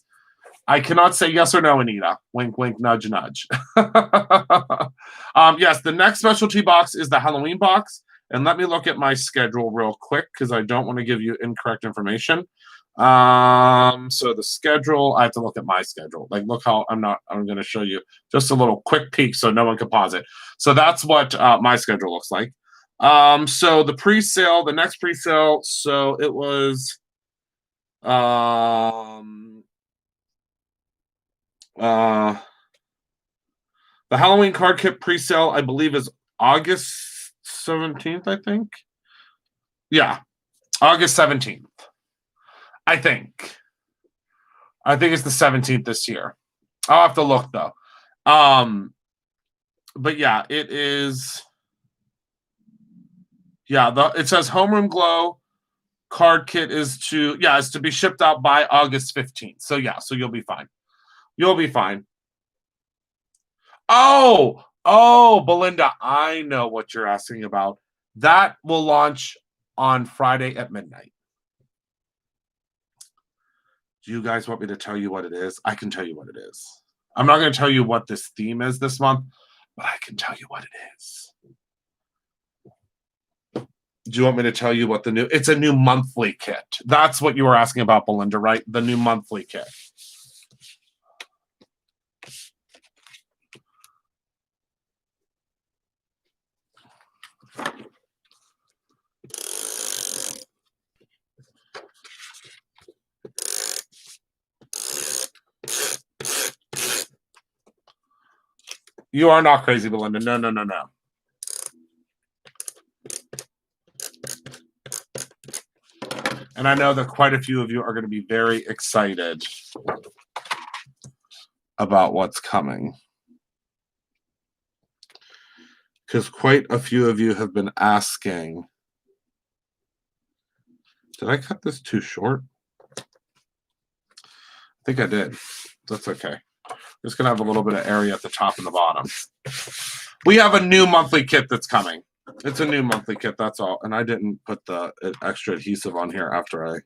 I cannot say yes or no, Anita. Wink, wink, nudge, nudge. Yes, the next specialty box is the Halloween box. And let me look at my schedule real quick because I don't want to give you incorrect information. So the schedule, I have to look at my schedule. Like, look how I'm going to show you just a little quick peek so no one can pause it. So that's what my schedule looks like. So the pre-sale, the next pre-sale, so it was the Halloween card kit pre-sale, I believe, is August 17th, I think. Yeah, August 17th. I think it's the 17th this year. I'll have to look though. But yeah, it is. Yeah, it says Homeroom Glow card kit is to be shipped out by August 15th. So yeah, so you'll be fine. You'll be fine. Oh, Belinda, I know what you're asking about. That will launch on Friday at midnight. Do you guys want me to tell you what it is? I can tell you what it is. I'm not going to tell you what this theme is this month, but I can tell you what it is. Do you want me to tell you what it's a new monthly kit. That's what you were asking about, Belinda, right? The new monthly kit. You are not crazy, Belinda. No, no, no, no. And I know that quite a few of you are going to be very excited about what's coming. Because quite a few of you have been asking, did I cut this too short? I think I did. That's okay. Just going to have a little bit of area at the top and the bottom. We have a new monthly kit that's coming. It's a new monthly kit, that's all. And I didn't put the extra adhesive on here after I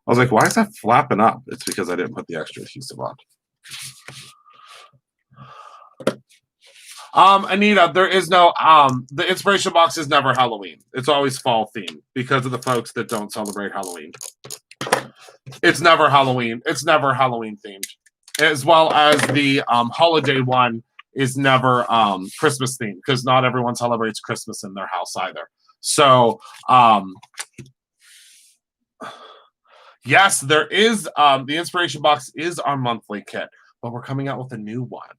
was like, why is that flapping up? It's because I didn't put the extra adhesive on. Anita, there is no the inspiration box is never Halloween. It's always fall themed because of the folks that don't celebrate Halloween. It's never Halloween. It's never Halloween themed. As well as the holiday one is never Christmas themed because not everyone celebrates Christmas in their house either. So yes, there is the inspiration box is our monthly kit, but we're coming out with a new one.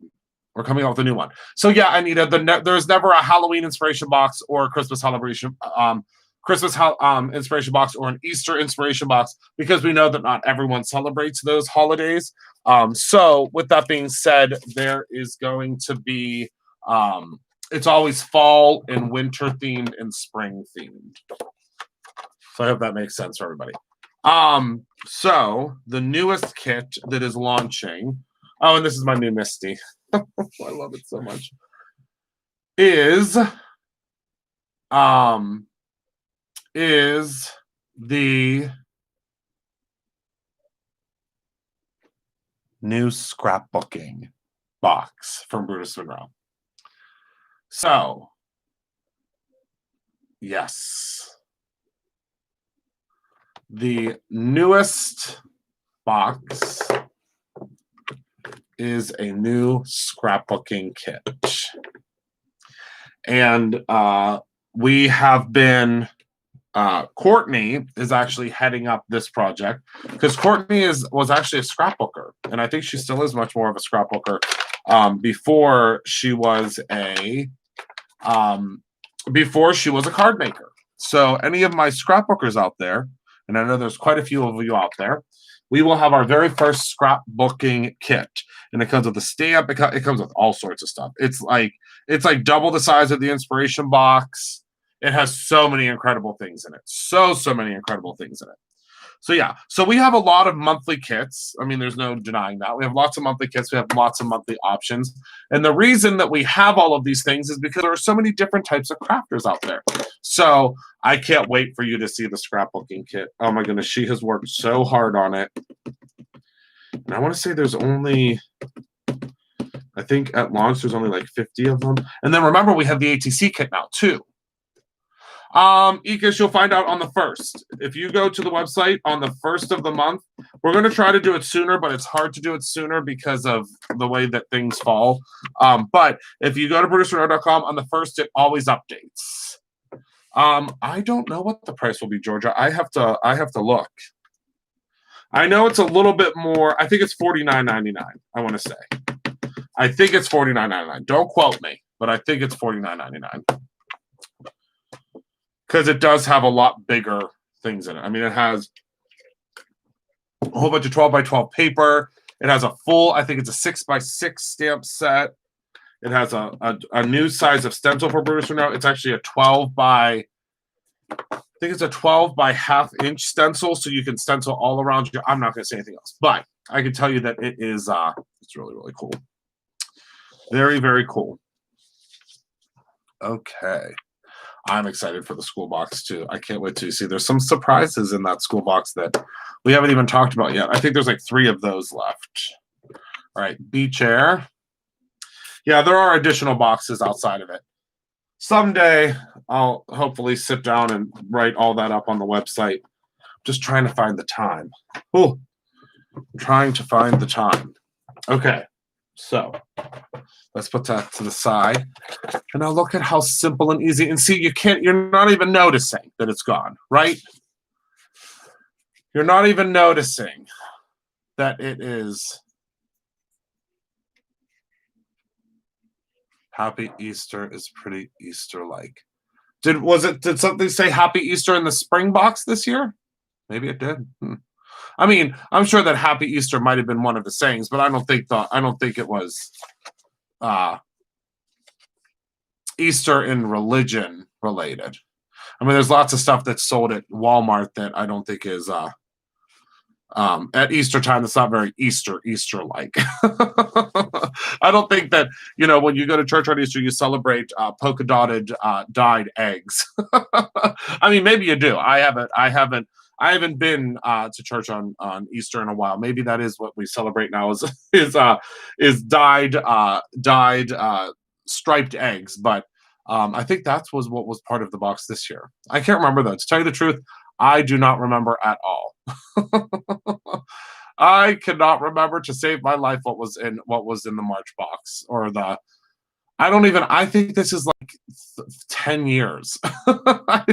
So yeah, Anita, there's never a Halloween inspiration box or a Christmas celebration, inspiration box or an Easter inspiration box because we know that not everyone celebrates those holidays. So with that being said, there is going to be it's always fall and winter themed and spring themed. So I hope that makes sense for everybody. So the newest kit that is launching. Oh, and this is my new Misty. I love it so much. Is the new scrapbooking box from Brutus Monroe. So, yes. The newest box is a new scrapbooking kit. And we have been Courtney is actually heading up this project because Courtney was actually a scrapbooker, and I think she still is much more of a scrapbooker. Before she was a card maker. So any of my scrapbookers out there, and I know there's quite a few of you out there, we will have our very first scrapbooking kit, and it comes with a stamp. It comes with all sorts of stuff. It's like double the size of the inspiration box. It has so many incredible things in it. So many incredible things in it. So yeah, so we have a lot of monthly kits. I mean, there's no denying that. We have lots of monthly kits. We have lots of monthly options. And the reason that we have all of these things is because there are so many different types of crafters out there. So I can't wait for you to see the scrapbooking kit. Oh my goodness, she has worked so hard on it. And I want to say there's only, I think at launch, there's only like 50 of them. And then remember, we have the ATC kit now too. Ika, you'll find out on the 1st. If you go to the website on the 1st of the month, we're going to try to do it sooner, but it's hard to do it sooner because of the way that things fall. But if you go to brutusmonroe.com on the 1st, it always updates. I don't know what the price will be, Georgia. I have to look. I know it's a little bit more. I think it's $49.99. I want to say. I think it's $49.99. Don't quote me, but I think it's $49.99. Because it does have a lot bigger things in it. I mean, it has a whole bunch of 12 by 12 paper. It has a full, I think it's a 6 by 6 stamp set. It has a new size of stencil for Brutus Monroe. It's actually a 12 by, I think it's a 12 by ½ inch stencil, so you can stencil all around you. I'm not going to say anything else, but I can tell you that it is, it's really, really cool. Very, very cool. Okay. I'm excited for the school box too. I can't wait to see. There's some surprises in that school box that we haven't even talked about yet. I think there's like 3 of those left. All right, beach air. Yeah, there are additional boxes outside of it. Someday I'll hopefully sit down and write all that up on the website. Just trying to find the time. Oh, trying to find the time. Okay, so let's put that to the side. And now look at how simple and easy. And see, you're not even noticing that it's gone, right? You're not even noticing that it is. Happy Easter is pretty Easter-like. Did something say Happy Easter in the spring box this year? Maybe it did. I mean, I'm sure that Happy Easter might have been one of the sayings, but I don't think it was Easter in religion related. I mean, there's lots of stuff that's sold at Walmart that I don't think is at Easter time. That's not very Easter-like. I don't think that, when you go to church on Easter, you celebrate polka dotted dyed eggs. I mean, maybe you do. I haven't been to church on Easter in a while. Maybe that is what we celebrate now is dyed striped eggs. But I think that was what was part of the box this year. I can't remember though. To tell you the truth, I do not remember at all. I cannot remember to save my life what was in the March box or I think this is like 10 years. I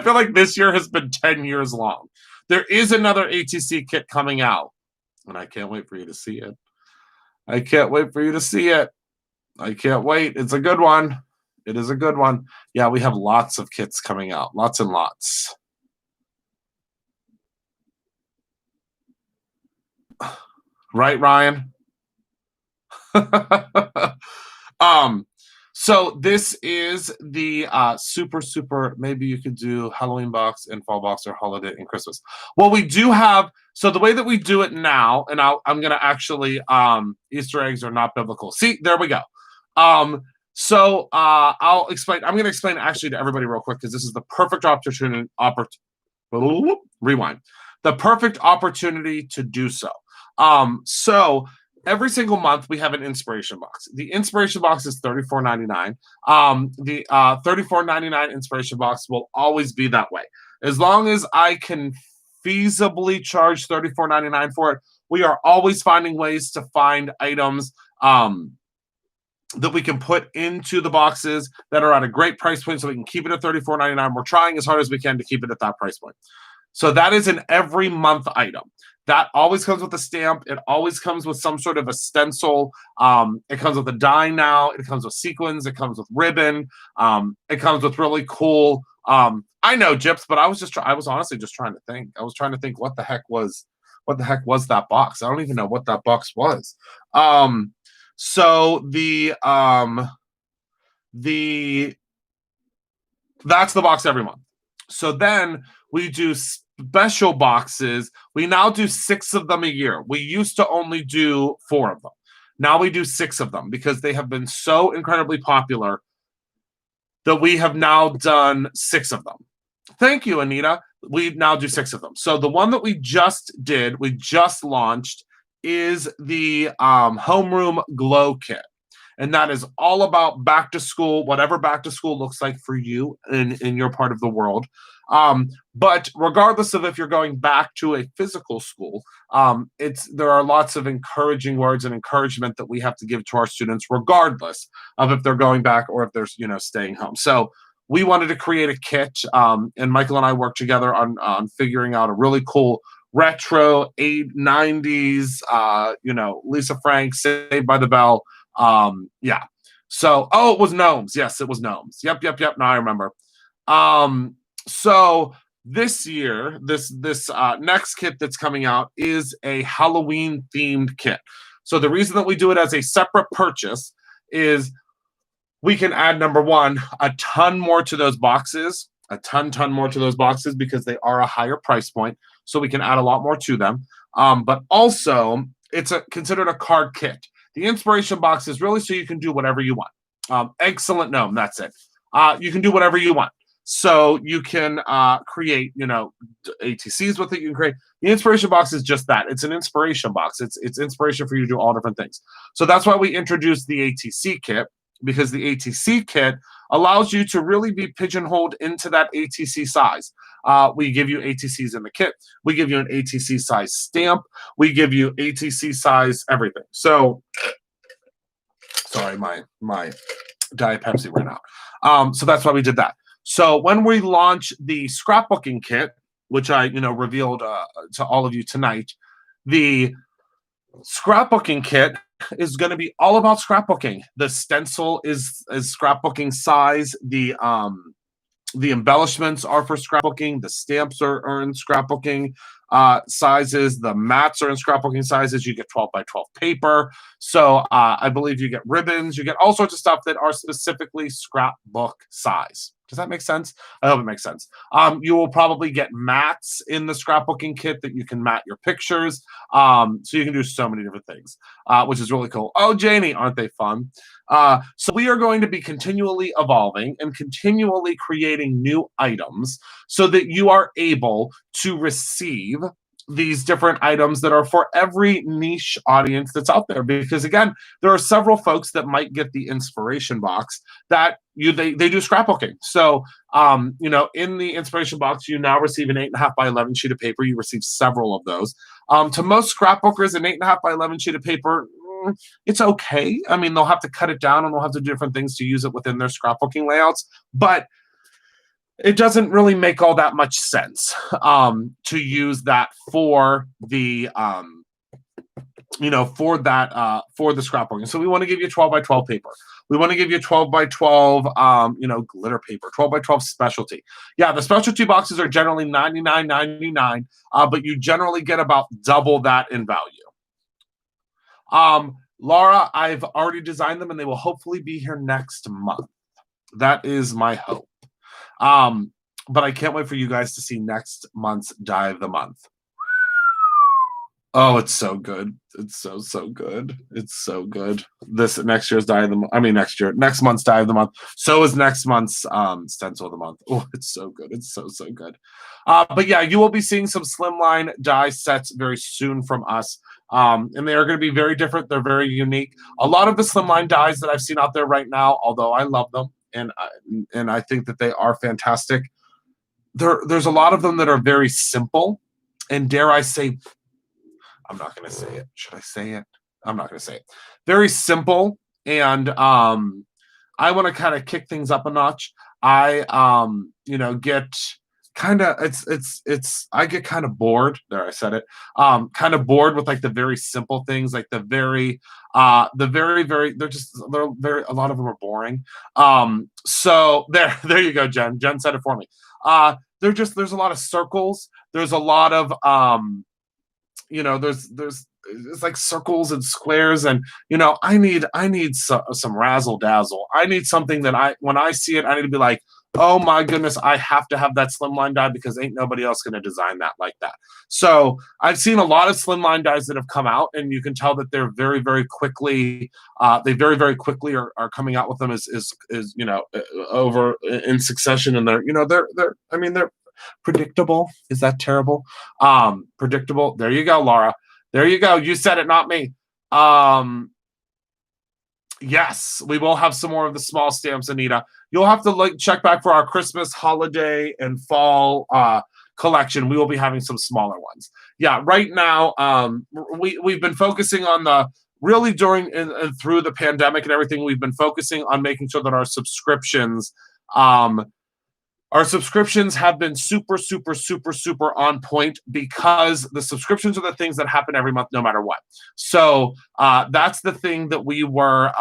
feel like this year has been 10 years long. There is another ATC kit coming out, and I can't wait for you to see it. I can't wait for you to see it. I can't wait. It's a good one. It is a good one. Yeah, we have lots of kits coming out. Lots and lots. Right, Ryan? So this is the super, maybe you could do Halloween box and fall box or holiday and Christmas. Well, we do have, so the way that we do it now, and I'm going to actually, Easter eggs are not biblical. See, there we go. So I'll explain, I'm going to explain actually to everybody real quick, because this is the perfect opportunity, rewind, the perfect opportunity to do so. So every single month we have an inspiration box. The inspiration box is $34.99. The $34.99 inspiration box will always be that way. As long as I can feasibly charge $34.99 for it, we are always finding ways to find items that we can put into the boxes that are at a great price point so we can keep it at $34.99. We're trying as hard as we can to keep it at that price point. So that is an every month item. That always comes with a stamp. It always comes with some sort of a stencil. It comes with a die now. It comes with sequins. It comes with ribbon. It comes with really cool. I know, Gyps, but I was honestly just trying to think. I was trying to think what the heck was that box? I don't even know what that box was. So that's the box every month. So then we do special boxes. We now do 6 of them a year. We used to only do 4 of them. Now we do 6 of them because they have been so incredibly popular that we have now done 6 of them. Thank you, Anita. We now do 6 of them. So the one that we just launched is the homeroom glow kit. And that is all about back to school, whatever back to school looks like for you in your part of the world. But regardless of if you're going back to a physical school, there are lots of encouraging words and encouragement that we have to give to our students, regardless of if they're going back or if they're staying home. So we wanted to create a kit, and Michael and I worked together on figuring out a really cool retro 90s, Lisa Frank, Saved by the Bell. Yeah. So, it was gnomes. Yes, it was gnomes. Yep. Now I remember. So this year, this next kit that's coming out is a Halloween themed kit. So the reason that we do it as a separate purchase is we can add, number one, a ton more to those boxes, because they are a higher price point. So we can add a lot more to them. But also it's considered a card kit. The inspiration box is really so you can do whatever you want. Excellent gnome, that's it. You can do whatever you want. So you can create, ATCs with it. You can create. The inspiration box is just that. It's an inspiration box. It's inspiration for you to do all different things. So that's why we introduced the ATC kit, because the ATC kit allows you to really be pigeonholed into that ATC size. We give you ATCs in the kit. We give you an ATC size stamp. We give you ATC size everything. So, sorry, my Diet Pepsi ran out. So that's why we did that. So when we launch the scrapbooking kit, which I revealed to all of you tonight, the scrapbooking kit is going to be all about scrapbooking. The stencil is scrapbooking size. The embellishments are for scrapbooking. The stamps are in scrapbooking sizes. The mats are in scrapbooking sizes. You get 12 by 12 paper. So I believe you get ribbons. You get all sorts of stuff that are specifically scrapbook size. Does that make sense? I hope it makes sense. You will probably get mats in the scrapbooking kit that you can mat your pictures. So you can do so many different things, which is really cool. Oh, Janie, aren't they fun? So we are going to be continually evolving and continually creating new items so that you are able to receive these different items that are for every niche audience that's out there. Because again, there are several folks that might get the inspiration box that they do scrapbooking. So in the inspiration box, you now receive an 8.5 by 11 sheet of paper. You receive several of those. To most scrapbookers, an 8.5 by 11 sheet of paper, it's okay. I mean, they'll have to cut it down and they'll have to do different things to use it within their scrapbooking layouts, but it doesn't really make all that much sense to use that for the for the scrapbooking. So we want to give you 12 by 12 paper. We want to give you 12 by 12 glitter paper, 12 by 12 specialty. Yeah, the specialty boxes are generally $99.99, but you generally get about double that in value. Laura, I've already designed them and they will hopefully be here next month. That is my hope. But I can't wait for you guys to see next month's Die of the Month. Oh, it's so good. It's so good. It's so good. This next year's Die of the Month. I mean, next month's Die of the Month. So is next month's Stencil of the Month. Oh, it's so good. It's so good. But yeah, you will be seeing some slimline die sets very soon from us. And they are going to be very different. They're very unique. A lot of the slimline dies that I've seen out there right now, although I love them and I think that they are fantastic, there's a lot of them that are very simple, and dare I say, I'm not going to say it. Should I say it? I'm not going to say it. Very simple and I want to kind of kick things up a notch. I get kind of I get kind of bored. There, I said it. Kind of bored with like the very simple things, like the very very they're very a lot of them are boring. So there you go, Jen. Jen said it for me. There's a lot of circles. There's a lot of there's it's like circles and squares, and I need some razzle dazzle. I need something that when I see it, I need to be like, oh my goodness, I have to have that slimline die because ain't nobody else going to design that like that. So I've seen a lot of slimline dies that have come out, and you can tell that they're very very quickly they very very quickly are coming out with them as over in succession, and they're predictable. Is that terrible? Predictable. There you go, Laura. There you go. You said it, not me. Yes, we will have some more of the small stamps, Anita. You'll have to check back for our Christmas, holiday, and fall collection. We will be having some smaller ones. Yeah, right now, we've been focusing on really during and through the pandemic and everything. We've been focusing on making sure that our subscriptions have been super, super, super, super on point, because the subscriptions are the things that happen every month, no matter what. So that's the thing that we were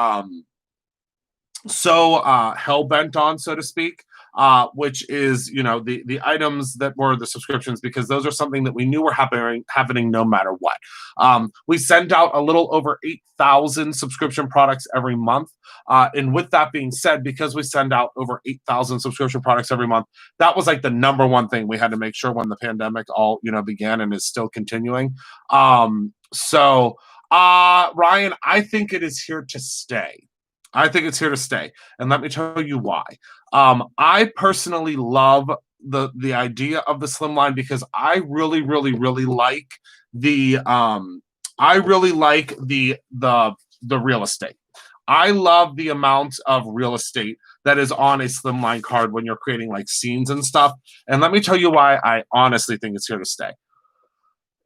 so hell bent on, so to speak, which is the items that were the subscriptions, because those are something that we knew were happening no matter what. We send out a little over 8,000 subscription products every month. And with that being said, because we send out over 8,000 subscription products every month, that was like the number one thing we had to make sure when the pandemic all began and is still continuing. So Ryan, I think it is here to stay. I think it's here to stay, and let me tell you why. I personally love the idea of the slimline, because I really, really, really like the real estate. I love the amount of real estate that is on a slimline card when you're creating like scenes and stuff. And let me tell you why I honestly think it's here to stay.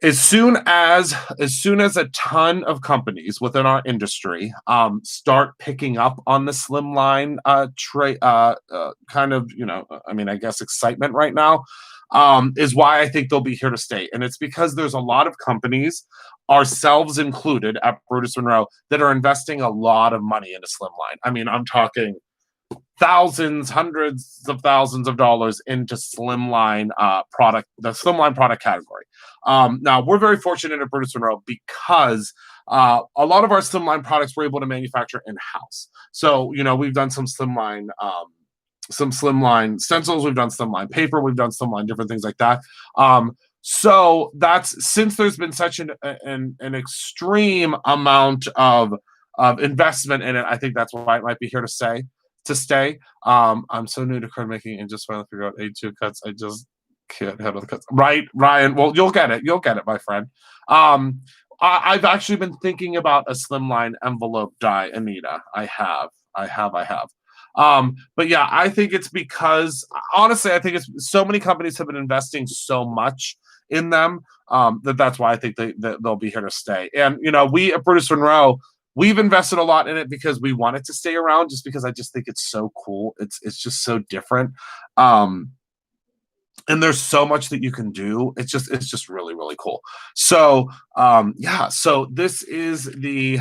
As soon as a ton of companies within our industry start picking up on the slimline kind of, I guess excitement right now, is why I think they'll be here to stay. And it's because there's a lot of companies, ourselves included at Brutus Monroe, that are investing a lot of money into slimline. I mean, I'm talking thousands, hundreds of thousands of dollars into slimline the slimline product category. Now, we're very fortunate at Brutus Monroe because a lot of our slimline products we're able to manufacture in-house. So, we've done some slimline stencils, we've done slimline paper, we've done slimline different things like that. So that's, since there's been such an extreme amount of investment in it, I think that's why it might be here to stay. I'm so new to card making and just finally figure out A2 cuts. I just can't handle the cuts. Right, Ryan? Well, you'll get it, my friend. I've actually been thinking about a slimline envelope die, Anita. I have. But yeah, I think it's because, honestly, I think it's so many companies have been investing so much in them that's why I think they'll be here to stay. And we at Brutus Monroe, we've invested a lot in it because we want it to stay around, just because I just think it's so cool. It's just so different. And there's so much that you can do. It's just really, really cool. So so this is the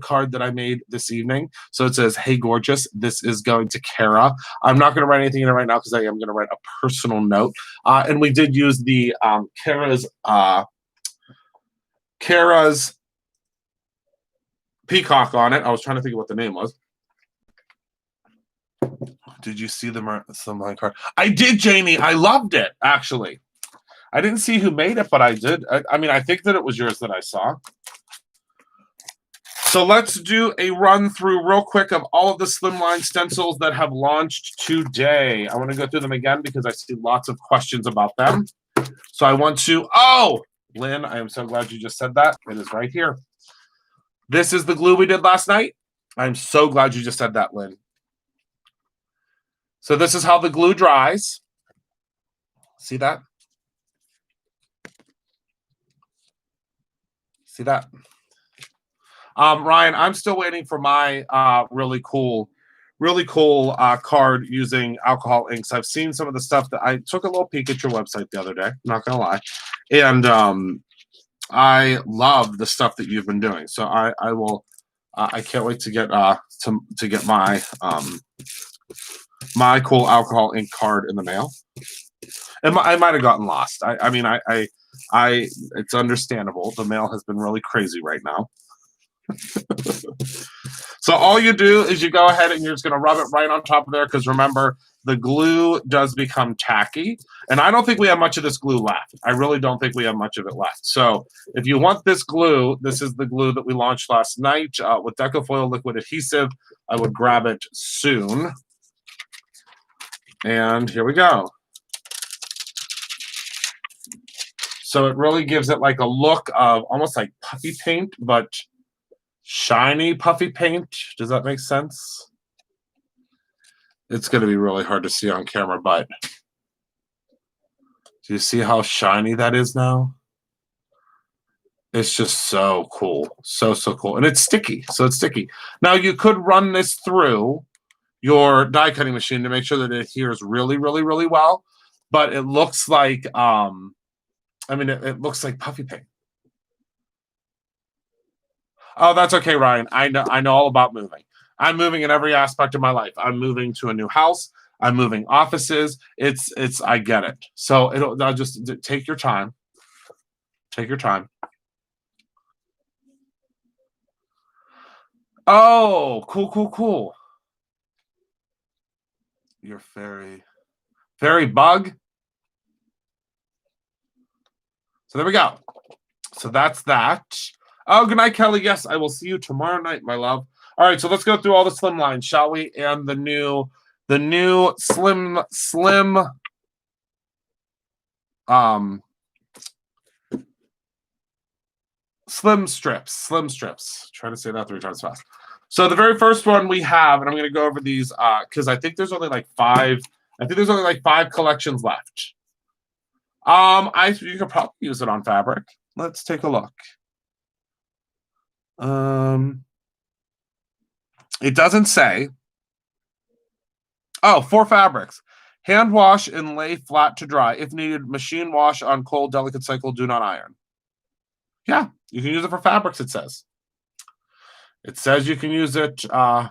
card that I made this evening. So it says, "Hey gorgeous, this is going to Kara." I'm not going to write anything in it right now because I am going to write a personal note. And we did use the Kara's peacock on it. I was trying to think of what the name was. Did you see the slimline card? I did, Jamie. I loved it, actually. I didn't see who made it, but I did. I think that it was yours that I saw. So let's do a run through real quick of all of the slimline stencils that have launched today. I want to go through them again because I see lots of questions about them. So I want to, Lynn, I am so glad you just said that. It is right here. This is the glue we did last night. I'm so glad you just said that, Lynn. So this is how the glue dries. See that? See that? Ryan, I'm still waiting for my really cool card using alcohol inks. I've seen some of the stuff that I took a little peek at your website the other day. Not gonna lie, and I love the stuff that you've been doing. So I will. I can't wait to get my my cool alcohol ink card in the mail. And I might have gotten lost. I mean, it's understandable. The mail has been really crazy right now. So all you do is you go ahead and you're just going to rub it right on top of there because remember, the glue does become tacky. And I don't think we have much of this glue left. I really don't think we have much of it left. So if you want this glue, this is the glue that we launched last night with Decofoil Liquid Adhesive. I would grab it soon. And here we go. So it really gives it like a look of almost like puffy paint, but shiny puffy paint. Does that make sense? It's going to be really hard to see on camera, but do you see how shiny that is now? It's just so cool. So cool. And it's sticky. So it's sticky. Now you could run this through your die cutting machine to make sure that it adheres really, really, really well. But it looks like, it looks like puffy paint. Oh, that's okay, Ryan. I know all about moving. I'm moving in every aspect of my life. I'm moving to a new house. I'm moving offices. I get it. So I'll just take your time. Take your time. Oh, cool. You're fairy bug. So there we go. So that's that. Oh, good night, Kelly. Yes, I will see you tomorrow night, my love. All right, so let's go through all the slim lines, shall we? And the new slim strips. Try to say that 3 times fast. So the very first one we have, and I'm going to go over these because I think there's only like 5. I think there's only like 5 collections left. You could probably use it on fabric. Let's take a look. It doesn't say. Oh, 4 fabrics. Hand wash and lay flat to dry. If needed, machine wash on cold, delicate cycle. Do not iron. Yeah, you can use it for fabrics, it says. It says you can use it for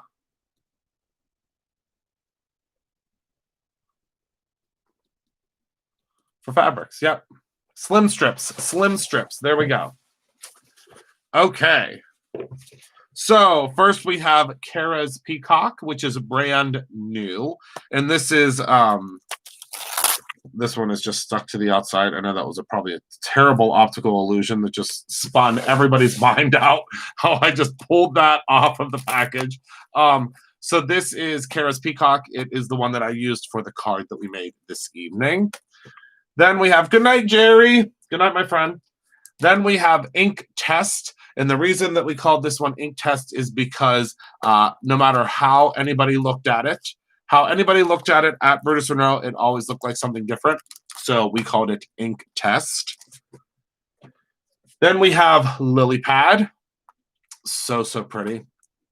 fabrics. Yep. Slim strips. There we go. Okay. So first we have Kara's Peacock, which is brand new. And this is this one is just stuck to the outside. I know that was probably a terrible optical illusion that just spun everybody's mind out, how I just pulled that off of the package. So this is Kara's Peacock. It is the one that I used for the card that we made this evening. Then we have, good night, Jerry. Good night, my friend. Then we have Ink Test. And the reason that we called this one Ink Test is because no matter how anybody looked at it at Brutus Monroe, it always looked like something different. So we called it Ink Test. Then we have Lily Pad. So pretty.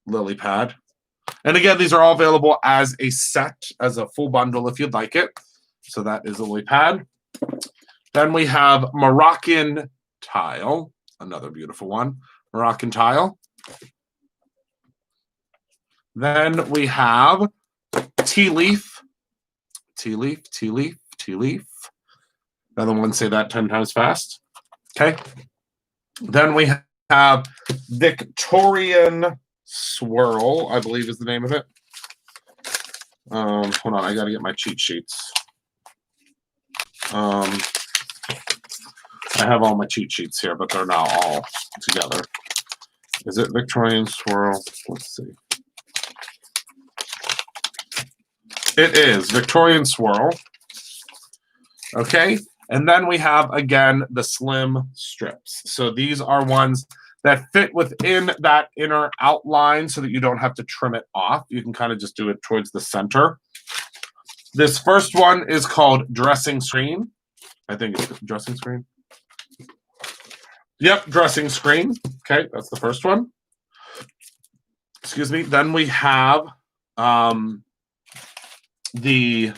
Lily Pad. And again, these are all available as a set, as a full bundle if you'd like it. So that is a Lily Pad. Then we have Moroccan Tile. Another beautiful one. Moroccan Tile. Then we have Tea Leaf. Tea Leaf. Another one, say that 10 times fast. Okay. Then we have Victorian Swirl, I believe is the name of it. Hold on, I got to get my cheat sheets. I have all my cheat sheets here, but they're not all together. Is it Victorian Swirl? Let's see. It is Victorian Swirl. Okay. And then we have, again, the slim strips. So these are ones that fit within that inner outline so that you don't have to trim it off. You can kind of just do it towards the center. This first one is called Dressing Screen. I think it's Dressing Screen. Yep, Dressing Screen. Okay, that's the first one. excuse me. Then we have the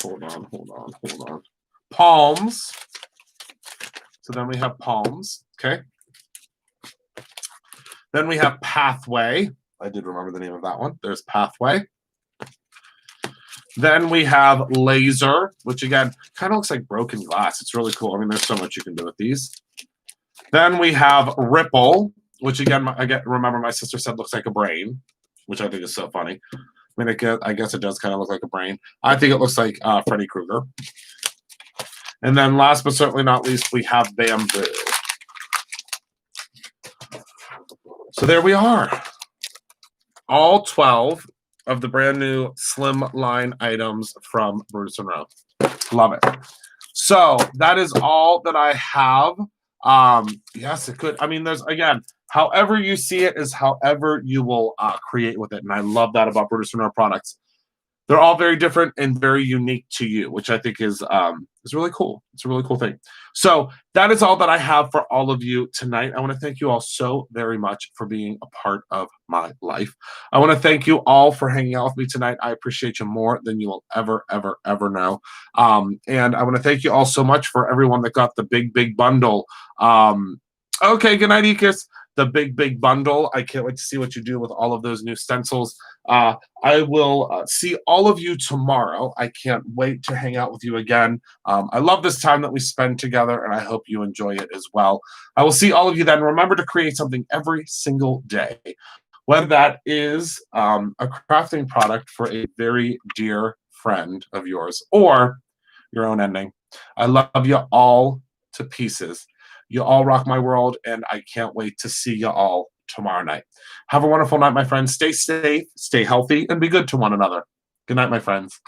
hold on. Palms. So then we have palms. Okay. Then we have pathway. I did remember the name of that one. There's pathway. Then we have laser, which again kind of looks like broken glass. It's really cool. I mean, there's so much you can do with these. Then we have ripple, which again, remember my sister said looks like a brain, which I think is so funny. I mean, I guess it does kind of look like a brain. I think it looks like Freddy Krueger. And then last but certainly not least, we have bamboo. So there we are. All 12 of the brand new slim line items from Brutus Monroe. Love it. So that is all that I have. Yes, it could. I mean, there's, again, however you see it is however you will create with it. And I love that about Brutus Monroe products. They're all very different and very unique to you, which I think is really cool. It's a really cool thing. So that is all that I have for all of you tonight. I want to thank you all so very much for being a part of my life. I want to thank you all for hanging out with me tonight. I appreciate you more than you will ever, ever, ever know. And I want to thank you all so much for everyone that got the big bundle. Okay, good night, Ekis. The big bundle. I can't wait to see what you do with all of those new stencils. I will see all of you tomorrow. I can't wait to hang out with you again. I love this time that we spend together, and I hope you enjoy it as well. I will see all of you then. Remember to create something every single day, whether that is a crafting product for a very dear friend of yours or your own ending. I love you all to pieces. You all rock my world, and I can't wait to see you all tomorrow night. Have a wonderful night, my friends. Stay safe, stay healthy, and be good to one another. Good night, my friends.